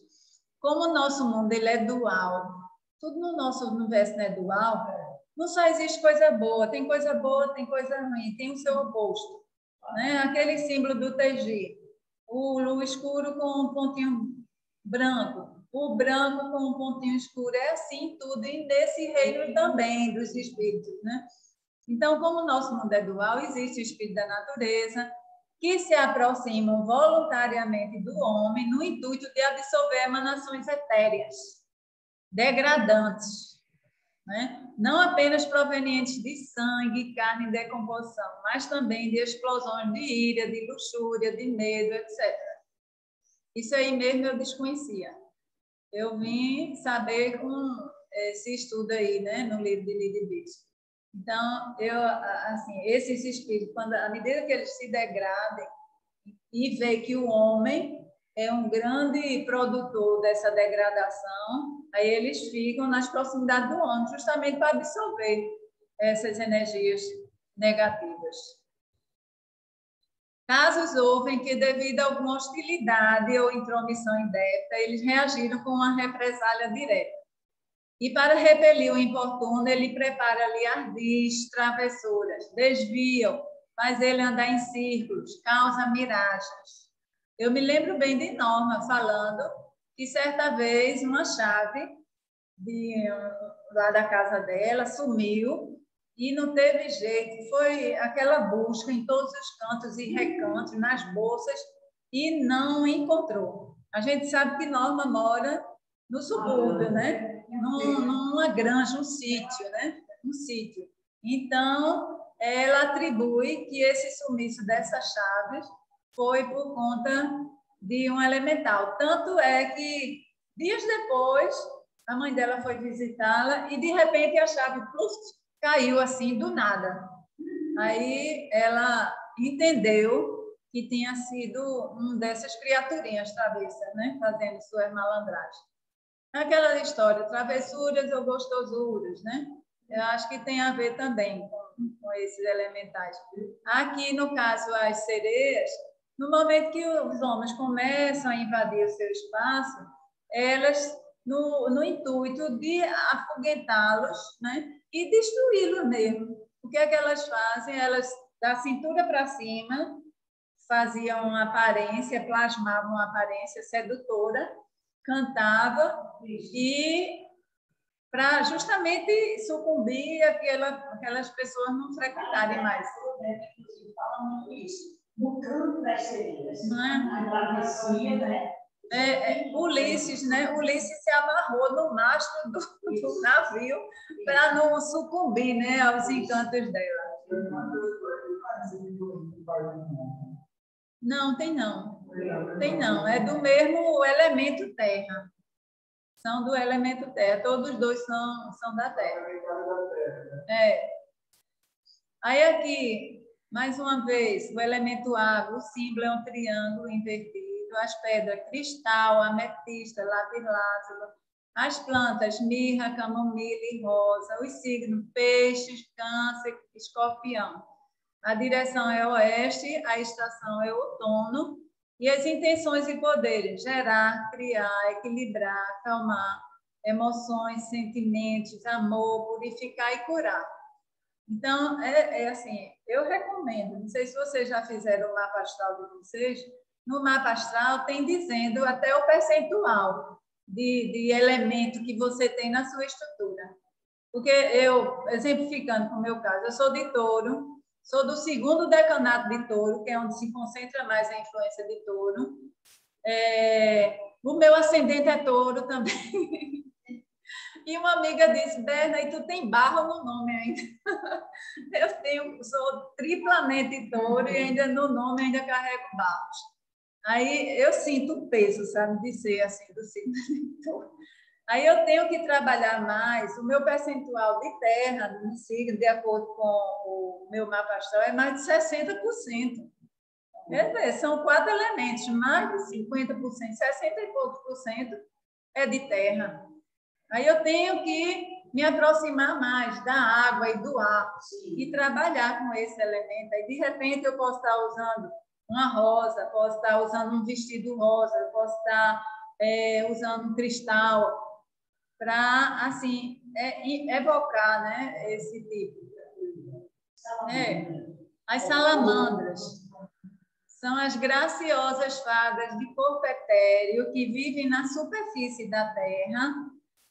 Como o nosso mundo ele é dual, tudo no nosso universo não é dual, não só existe coisa boa, tem coisa ruim, tem o seu oposto. Né? Aquele símbolo do TG, o escuro com um pontinho branco, o branco com um pontinho escuro, é assim tudo, e nesse reino também dos espíritos. Né? Então, como o nosso mundo é dual, existe o espírito da natureza, que se aproximam voluntariamente do homem no intuito de absorver emanações etéreas, degradantes, né? Não apenas provenientes de sangue, carne em decomposição, mas também de explosões de ira, de luxúria, de medo, etc. Isso aí mesmo eu desconhecia. Eu vim saber com esse estudo aí, né, no livro de Lydie Beach. Então, esses espíritos, à medida que eles se degradem e veem que o homem é um grande produtor dessa degradação, aí eles ficam nas proximidades do homem, justamente para absorver essas energias negativas. Casos houve em que, devido a alguma hostilidade ou intromissão indébita, eles reagiram com uma represália direta. E para repelir o importuno, ele prepara ali ardis, travessuras, desviam, faz ele andar em círculos, causa miragens. Eu me lembro bem de Norma falando que certa vez uma chave lá da casa dela sumiu e não teve jeito. Foi aquela busca em todos os cantos e recantos, nas bolsas, e não encontrou. A gente sabe que Norma mora no subúrbio, né? Numa granja, um sítio, né? Um sítio. Então, ela atribui que esse sumiço dessas chaves foi por conta de um elemental. Tanto é que, dias depois, a mãe dela foi visitá-la e, de repente, a chave caiu assim, do nada. Aí ela entendeu que tinha sido uma dessas criaturinhas travessas, né? Fazendo suas malandragens. Aquela história, travessuras ou gostosuras, né? Eu acho que tem a ver também com esses elementais. Aqui, no caso, as sereias, no momento que os homens começam a invadir o seu espaço, elas, no intuito de afoguetá-los, né? E destruí-los mesmo. O que é que elas fazem? Elas, da cintura para cima, faziam uma aparência, plasmavam uma aparência sedutora, cantava e para justamente sucumbir aquelas pessoas não frequentarem mais. Fala muito isso. No canto das sereias, não é? a travessia, né? Ulisses, né? Ulisses se amarrou no mastro do navio para não sucumbir, né, aos encantos dela. Não, tem não. Tem não. É do mesmo elemento terra. São do elemento terra. Todos os dois são da terra. Aí aqui, mais uma vez, o elemento água, o símbolo é um triângulo invertido. As pedras, cristal, ametista, lapislázuli, as plantas, mirra, camomila e rosa, os signos, peixes, câncer, escorpião. A direção é oeste, a estação é outono, e as intenções e poderes, gerar, criar, equilibrar, acalmar, emoções, sentimentos, amor, purificar e curar. Então, assim, eu recomendo, não sei se vocês já fizeram o mapa astral de vocês. No mapa astral tem dizendo até o percentual de elemento que você tem na sua estrutura. Porque eu, exemplificando com o meu caso, eu sou de touro, sou do 2º decanato de touro, que é onde se concentra mais a influência de touro. O meu ascendente é touro também. E uma amiga disse, Berna, e tu tem barro no nome ainda. Eu sou triplamamente touro e ainda no nome ainda carrego barros. Aí eu sinto o peso, sabe, de ser assim, do signo de touro. Aí eu tenho que trabalhar mais. O meu percentual de terra no signo, de acordo com o meu mapa astral, é mais de 60%. Quer dizer, são 4 elementos, mais de 50%, 60 e poucos por cento é de terra. Aí eu tenho que me aproximar mais da água e do ar e trabalhar com esse elemento. Aí, de repente, eu posso estar usando uma rosa, posso estar usando um vestido rosa, posso estar usando um cristal para, assim, evocar, né, esse tipo. As salamandras são as graciosas fadas de corpo etéreo que vivem na superfície da Terra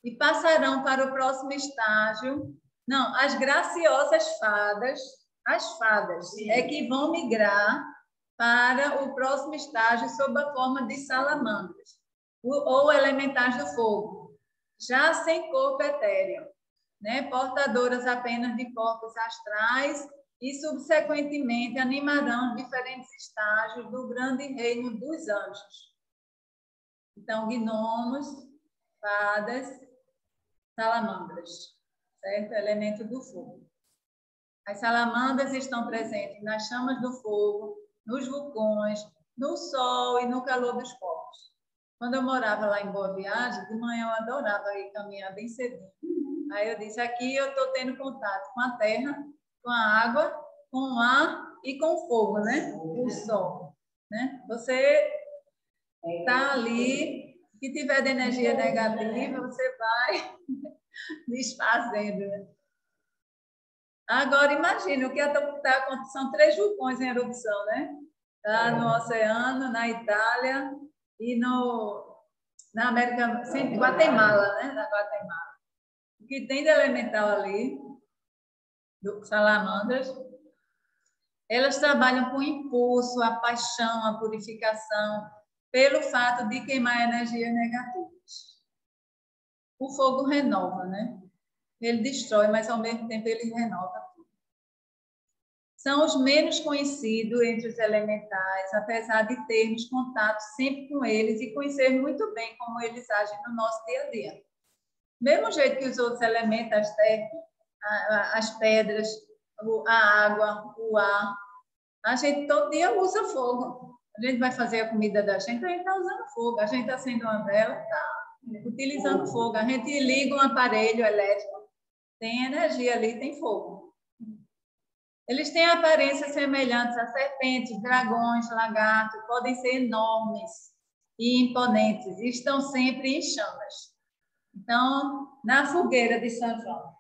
e passarão para o próximo estágio. Não, as graciosas fadas, as fadas, é que vão migrar para o próximo estágio sob a forma de salamandras, ou elementares do fogo, já sem corpo etéreo, né? Portadoras apenas de corpos astrais e, subsequentemente, animarão diferentes estágios do grande reino dos anjos. Então, gnomos, fadas, salamandras, certo? Elemento do fogo. As salamandras estão presentes nas chamas do fogo, nos vulcões, no sol e no calor dos corpos. Quando eu morava lá em Boa Viagem, de manhã eu adorava ir caminhar bem cedinho. Aí eu disse, aqui eu estou tendo contato com a terra, com a água, com o ar e com o fogo, né? O sol, né? Você está ali, se tiver de energia negativa, você vai desfazendo, né? Agora, imagina o que está acontecendo. São 3 vulcões em erupção, né? Tá no oceano, na Itália e na América, Guatemala, né? Na Guatemala. O que tem de elemental ali, do salamandras, elas trabalham com o impulso, a paixão, a purificação, pelo fato de queimar energias negativas. O fogo renova, né? Ele destrói, mas ao mesmo tempo ele renova tudo. São os menos conhecidos entre os elementais, apesar de termos contato sempre com eles e conhecer muito bem como eles agem no nosso dia a dia. Mesmo jeito que os outros elementos, as terras, as pedras, a água, o ar, a gente todo dia usa fogo. A gente vai fazer a comida da gente, a gente está usando fogo. A gente acende uma vela, está utilizando fogo. A gente liga um aparelho elétrico, tem energia ali, tem fogo. Eles têm aparências semelhantes a serpentes, dragões, lagartos, podem ser enormes e imponentes, e estão sempre em chamas. Então, na fogueira de São João,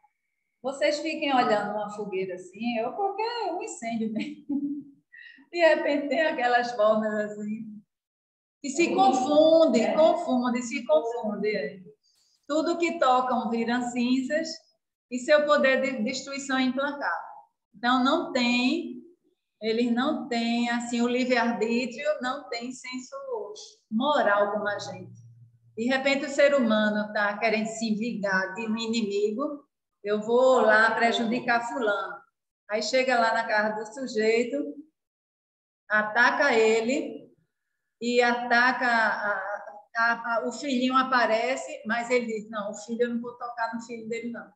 vocês fiquem olhando uma fogueira assim, ou qualquer incêndio mesmo. De repente tem aquelas formas assim, que se confundem. Tudo que tocam viram cinzas e seu poder de destruição é implacável. Então, eles não têm, assim, o livre-arbítrio, não tem senso moral como a gente. De repente, o ser humano está querendo se vingar de um inimigo, eu vou lá prejudicar fulano. Aí chega lá na casa do sujeito, ataca ele e ataca... o filhinho aparece, mas ele diz, não, o filho, eu não vou tocar no filho dele, não.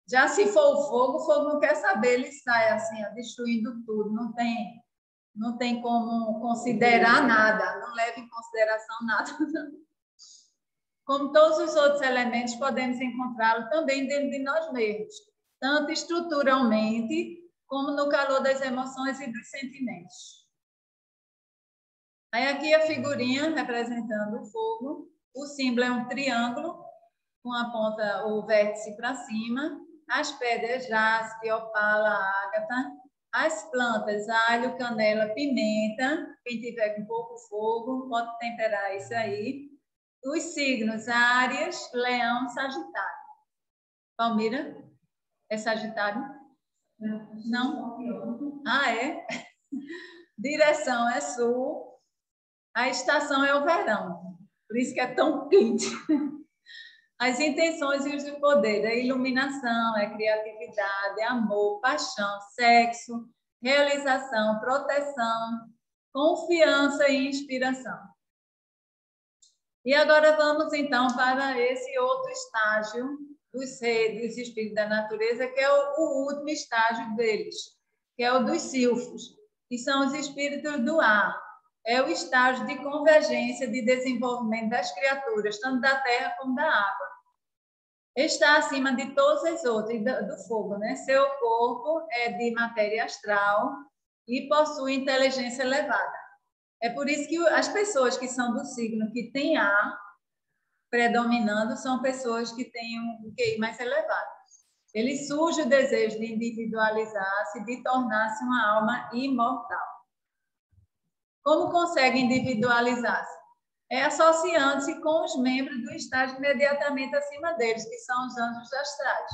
Já se for o fogo não quer saber, ele sai assim, ó, destruindo tudo, não tem como considerar nada, não leva em consideração nada. Como todos os outros elementos, podemos encontrá-lo também dentro de nós mesmos, tanto estruturalmente, como no calor das emoções e dos sentimentos. Aí aqui a figurinha representando o fogo, o símbolo é um triângulo, com a ponta, o vértice para cima, as pedras jaspe, opala, ágata, as plantas, alho, canela, pimenta, quem tiver com pouco fogo, pode temperar isso aí. Os signos, Áries, Leão, Sagitário. Palmira, é Sagitário? Não? Ah, é? Direção é sul, a estação é o verão, por isso que é tão quente. As intenções e os poderes, a iluminação, é criatividade, amor, paixão, sexo, realização, proteção, confiança e inspiração. E agora vamos, então, para esse outro estágio dos espíritos da natureza, que é o último estágio deles, que é o dos silfos, que são os espíritos do ar. É o estágio de convergência, de desenvolvimento das criaturas, tanto da terra como da água. Está acima de todas as outras, do fogo, né? Seu corpo é de matéria astral e possui inteligência elevada. É por isso que as pessoas que são do signo que tem ar predominando são pessoas que têm um QI mais elevado. Ele surge o desejo de individualizar-se, de tornar-se uma alma imortal. Como consegue individualizar-se? É associando-se com os membros do estágio imediatamente acima deles, que são os anjos astrais.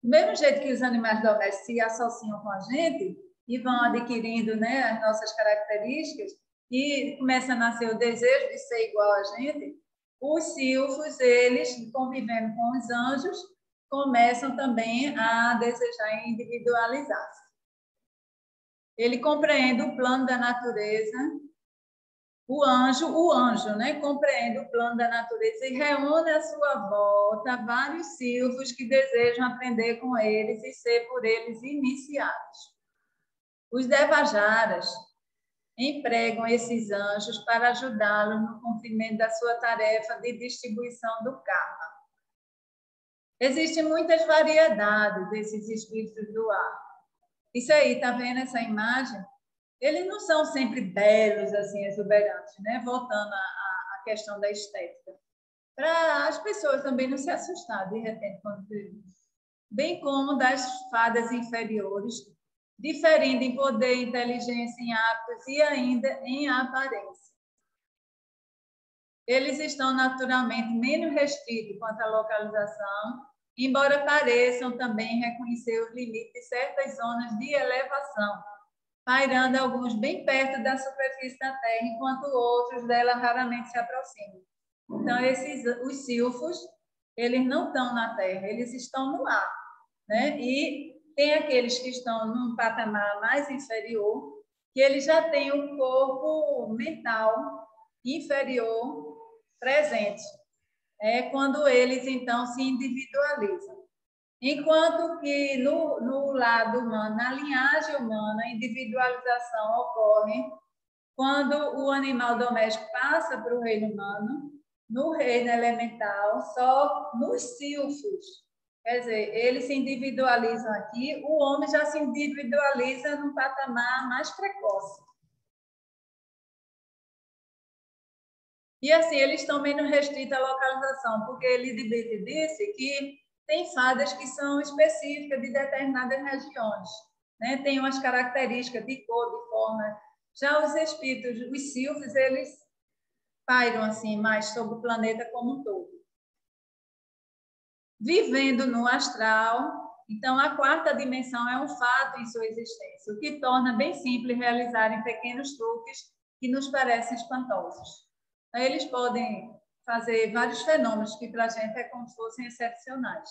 Do mesmo jeito que os animais domésticos se associam com a gente e vão adquirindo, né, as nossas características e começa a nascer o desejo de ser igual a gente, os silfos, eles, convivendo com os anjos, começam também a desejar individualizar-se. Ele compreende o plano da natureza. O anjo, né, compreende o plano da natureza e reúne à sua volta vários silfos que desejam aprender com eles e ser por eles iniciados. Os devajaras empregam esses anjos para ajudá-los no cumprimento da sua tarefa de distribuição do karma. Existem muitas variedades desses espíritos do ar. Isso aí, está vendo essa imagem? Eles não são sempre belos, assim, exuberantes, né? Voltando à questão da estética. Para as pessoas também não se assustarem, de repente, quando bem como das fadas inferiores, diferindo em poder, inteligência, em hábitos e ainda em aparência. Eles estão naturalmente menos restritos quanto à localização, embora pareçam também reconhecer os limites de certas zonas de elevação, pairando alguns bem perto da superfície da Terra, enquanto outros dela raramente se aproximam. Então, os silfos, eles não estão na Terra, eles estão no ar, né? E tem aqueles que estão num patamar mais inferior, que eles já têm o corpo mental inferior presente. É quando eles, então, se individualizam. Enquanto que no lado humano, na linhagem humana, a individualização ocorre quando o animal doméstico passa para o reino humano, no reino elemental, só nos silfos. Quer dizer, eles se individualizam aqui, o homem já se individualiza num patamar mais precoce. E assim, eles estão menos restritos à localização, porque Elizabeth disse que tem fadas que são específicas de determinadas regiões, né? Tem umas características de cor, de forma. Já os espíritos, os silfos, eles pairam assim, mais sobre o planeta como um todo. Vivendo no astral, então a quarta dimensão é um fato em sua existência, o que torna bem simples realizarem pequenos truques que nos parecem espantosos. Aí eles podem fazer vários fenômenos que para a gente é como se fossem excepcionais.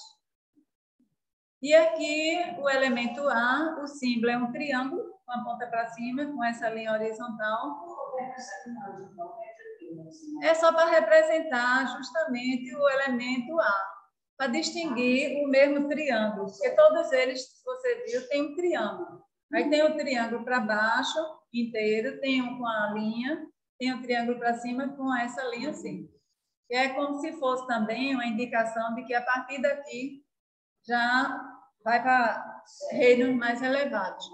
E aqui o elemento A, o símbolo é um triângulo com a ponta para cima, com essa linha horizontal. É só para representar justamente o elemento A, para distinguir o mesmo triângulo, porque todos eles, se você viu, tem um triângulo. Aí tem o triângulo para baixo inteiro, tem um com a linha, tem o triângulo para cima com essa linha assim. Que é como se fosse também uma indicação de que a partir daqui já vai para reinos mais elevados.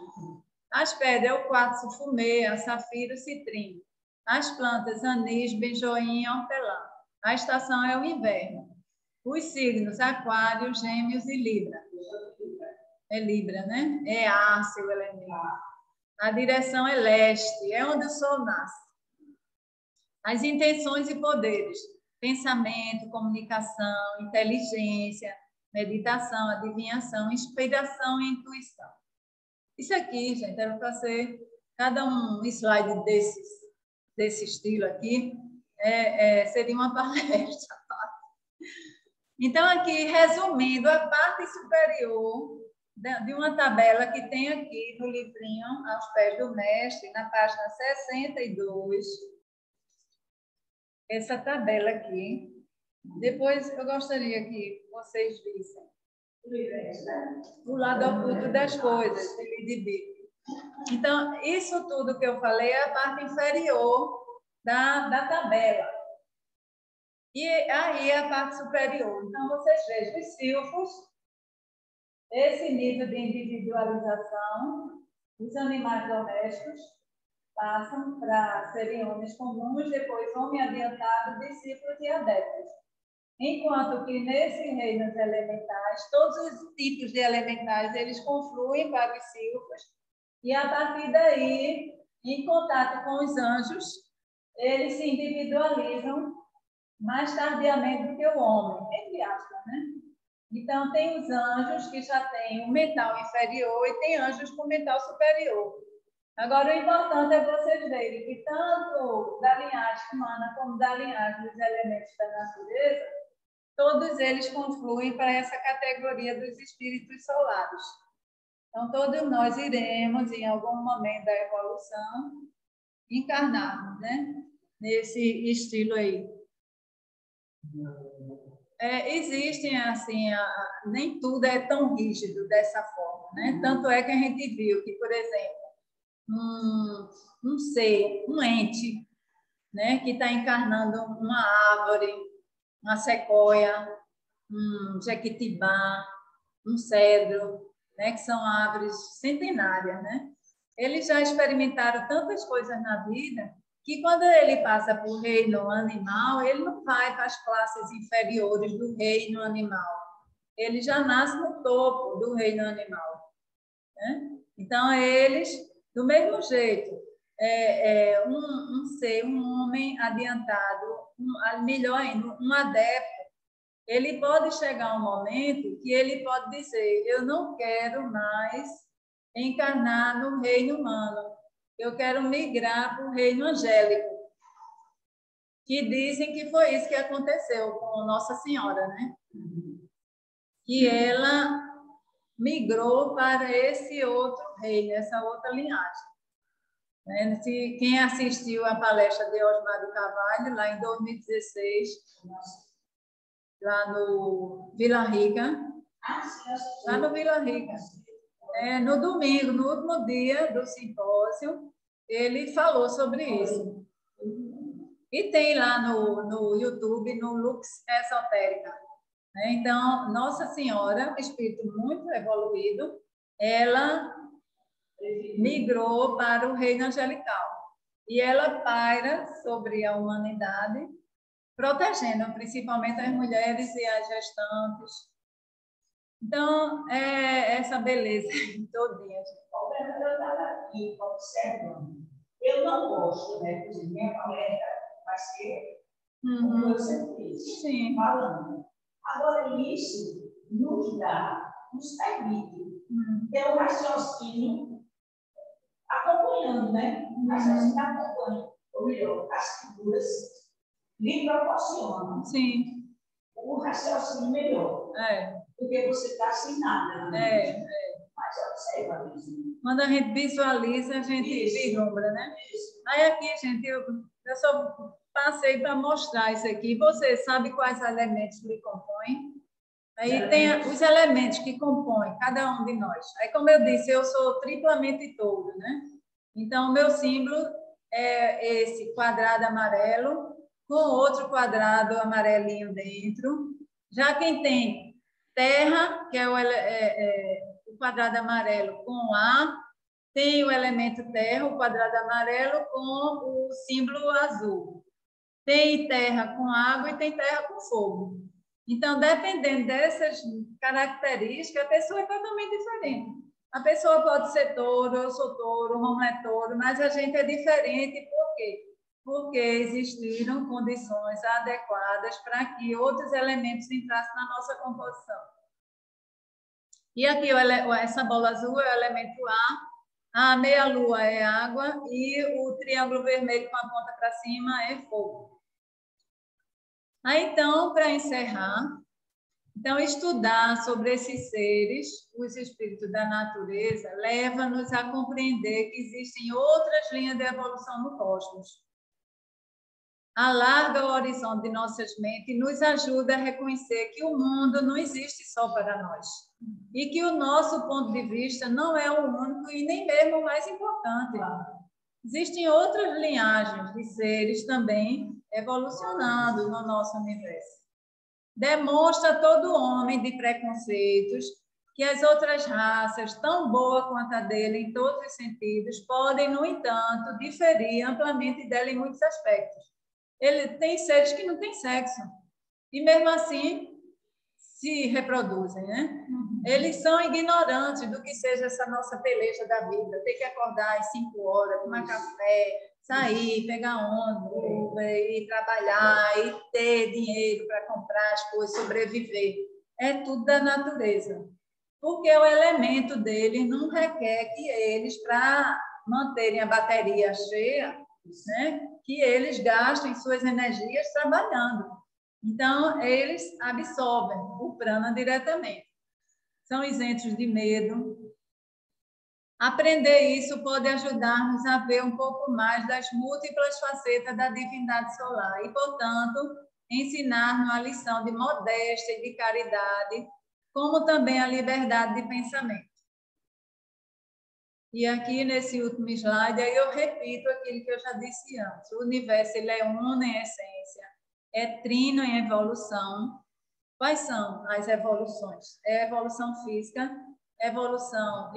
As pedras é o quartzo, fumê, a safiro, citrino. As plantas, anis, benjoim, hortelã. A estação é o inverno. Os signos, aquário, gêmeos e libra. É libra, né? É ar, seu elemento. A direção é leste, é onde o sol nasce. As intenções e poderes. Pensamento, comunicação, inteligência, meditação, adivinhação, inspiração e intuição. Isso aqui, gente, era para ser cada um slide desse estilo aqui, seria uma palestra. Então, aqui, resumindo, a parte superior de uma tabela que tem aqui no livrinho, aos pés do mestre, na página 62, essa tabela aqui. Depois, eu gostaria que vocês vissem o lado oculto das coisas, de Lidibit. Então, isso tudo que eu falei é a parte inferior da tabela. E aí a parte superior. Então, vocês vejam os silfos, esse nível de individualização, os animais domésticos passam para serem homens comuns, depois homem adiantado, discípulos e adeptos. Enquanto que nesses reinos elementais, todos os tipos de elementais, eles confluem para os silfos, e a partir daí, em contato com os anjos, eles se individualizam mais tardiamente do que o homem, entre aspas, né? Então, tem os anjos que já têm um mental inferior e tem anjos com mental superior. Agora, o importante é vocês verem que tanto da linhagem humana como da linhagem dos elementos da natureza, todos eles confluem para essa categoria dos espíritos solares. Então, todos nós iremos, em algum momento da evolução, encarnar, né? Nesse estilo aí. Existem, assim, nem tudo é tão rígido dessa forma, né? Tanto é que a gente viu que, por exemplo, um ser, um ente, né, que está encarnando uma árvore, uma sequoia, um jequitibá, um cedro, né, que são árvores centenárias, né? Eles já experimentaram tantas coisas na vida que quando ele passa para o reino animal, ele não vai para as classes inferiores do reino animal. Ele já nasce no topo do reino animal, né? Então, eles, do mesmo jeito, um ser, um homem adiantado, melhor ainda, um adepto, ele pode chegar a um momento que ele pode dizer: eu não quero mais encarnar no reino humano, eu quero migrar para o reino angélico. Que dizem que foi isso que aconteceu com Nossa Senhora, né? Que ela migrou para esse outro reino, essa outra linhagem. Quem assistiu à palestra de Osmar de Carvalho, lá em 2016, lá no Vila Rica, lá no Vila Rica, no domingo, no último dia do simpósio, ele falou sobre isso. E tem lá no YouTube, no Lux Esotérica. Então, Nossa Senhora, espírito muito evoluído, ela migrou para o reino angelical. E ela paira sobre a humanidade, protegendo principalmente as mulheres e as gestantes. Então, essa beleza todinha. Eu estava aqui observando. Eu não gosto, né? De minha palestra vai ser como eu sempre fiz, falando. Agora, isso nos permite ter um raciocínio acompanhando, né? Raciocínio acompanhando. ou melhor, as figuras lhe proporcionam o raciocínio melhor. Porque você está sem nada. Né? Mas observa isso. Quando a gente visualiza, a gente vislumbra, né? Isso. Aí aqui, gente, eu só passei para mostrar isso aqui. Você sabe quais elementos lhe compõem? Aí tem os elementos que compõem cada um de nós. Aí, como eu disse, eu sou triplamente todo, né? Então, o meu símbolo é esse quadrado amarelo com outro quadrado amarelinho dentro. Já quem tem terra, que é o quadrado amarelo com A, tem o elemento terra, o quadrado amarelo com o símbolo azul. Tem terra com água e tem terra com fogo. Então, dependendo dessas características, a pessoa é totalmente diferente. A pessoa pode ser touro, eu sou touro, o Romulo é touro, mas a gente é diferente. Por quê? Porque existiram condições adequadas para que outros elementos entrassem na nossa composição. E aqui, essa bola azul é o elemento a meia-lua é água e o triângulo vermelho com a ponta para cima é fogo. Aí, então, para encerrar, estudar sobre esses seres, os espíritos da natureza, leva-nos a compreender que existem outras linhas de evolução no cosmos. Alarga o horizonte de nossas mentes e nos ajuda a reconhecer que o mundo não existe só para nós. E que o nosso ponto de vista não é o único e nem mesmo o mais importante. Existem outras linhagens de seres também evolucionando no nosso universo. Demonstra a todo homem de preconceitos que as outras raças, tão boa quanto a dele em todos os sentidos, podem, no entanto, diferir amplamente dela em muitos aspectos. Ele tem seres que não têm sexo e, mesmo assim, se reproduzem, né? Eles são ignorantes do que seja essa nossa peleja da vida. Ter que acordar às 5 horas, tomar café, sair, pegar ônibus, ir trabalhar, e ter dinheiro para comprar as coisas, sobreviver. É tudo da natureza. Porque o elemento deles não requer que eles, para manterem a bateria cheia, né, que eles gastem suas energias trabalhando. Então, eles absorvem o prana diretamente. São isentos de medo. Aprender isso pode ajudar-nos a ver um pouco mais das múltiplas facetas da divindade solar e, portanto, ensinar-nos a lição de modéstia e de caridade, como também a liberdade de pensamento. E aqui, nesse último slide, aí eu repito aquilo que eu já disse antes. O universo ele é uno em essência, é trino em evolução. Quais são as evoluções? É a evolução física, evolução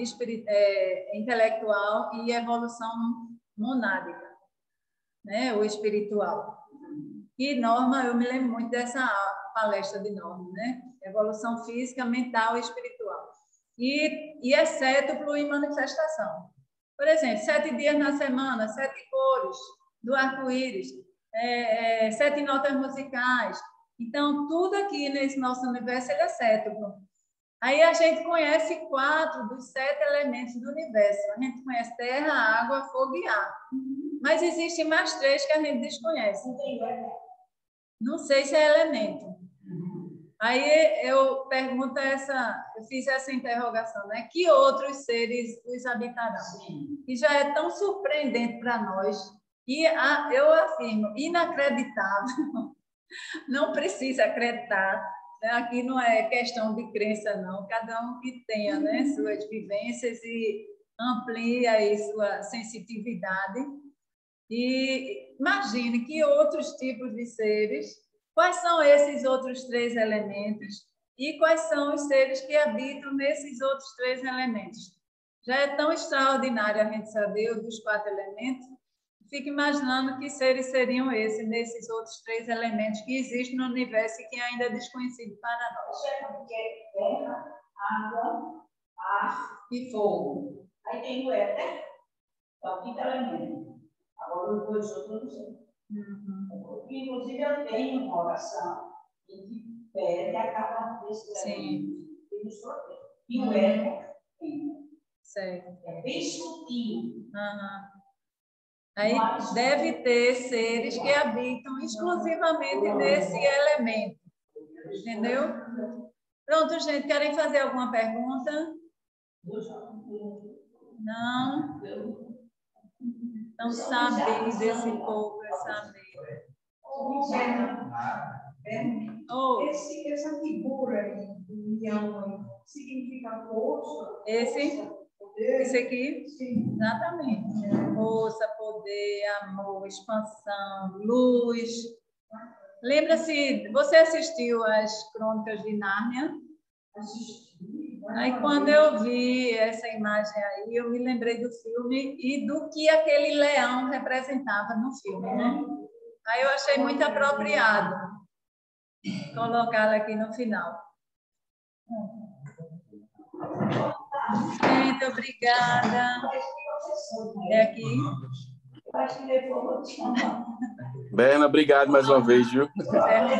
intelectual e evolução monádica, né? O espiritual. E Norma, eu me lembro muito dessa palestra de Norma, né? Evolução física, mental e espiritual. E exceto em manifestação. Por exemplo, 7 dias na semana, 7 cores do arco-íris, 7 notas musicais. Então, tudo aqui nesse nosso universo ele é cétuplo. Aí a gente conhece 4 dos 7 elementos do universo. A gente conhece terra, água, fogo e ar. Mas existem mais 3 que a gente desconhece. Não sei se é elemento. Aí eu pergunto eu fiz essa interrogação, né? Que outros seres os habitarão? E já é tão surpreendente para nós. E eu afirmo, inacreditável. Não precisa acreditar. Né? Aqui não é questão de crença, não. Cada um que tenha, né, suas vivências e amplia aí sua sensitividade. E imagine que outros tipos de seres, quais são esses outros 3 elementos e quais são os seres que habitam nesses outros 3 elementos. Já é tão extraordinário a gente saber dos 4 elementos. Fico imaginando que seres seriam esses, nesses outros 3 elementos que existem no universo e que ainda é desconhecido para nós. Terra, água, ar e fogo. Aí tem o éter, é o 5º elemento. Agora, os 2 outros eu não sei. Inclusive, eu tenho uma oração que pede a cada um desses elementos. E o éter certo. é bem sutil. Aí deve ter seres que habitam exclusivamente nesse elemento. Entendeu? Pronto, gente. Querem fazer alguma pergunta? Não? Não saber desse povo, saber. Essa figura do leão significa força? Esse aqui? Sim. Exatamente. Força, poder, amor, expansão, luz. Lembra-se, você assistiu às Crônicas de Nárnia? Assisti. Aí, quando eu vi essa imagem aí, eu me lembrei do filme e do que aquele leão representava no filme, né? Aí eu achei muito apropriado colocá-la aqui no final. Gente, obrigada. É aqui. Berna, obrigado mais uma vez, viu? Berna,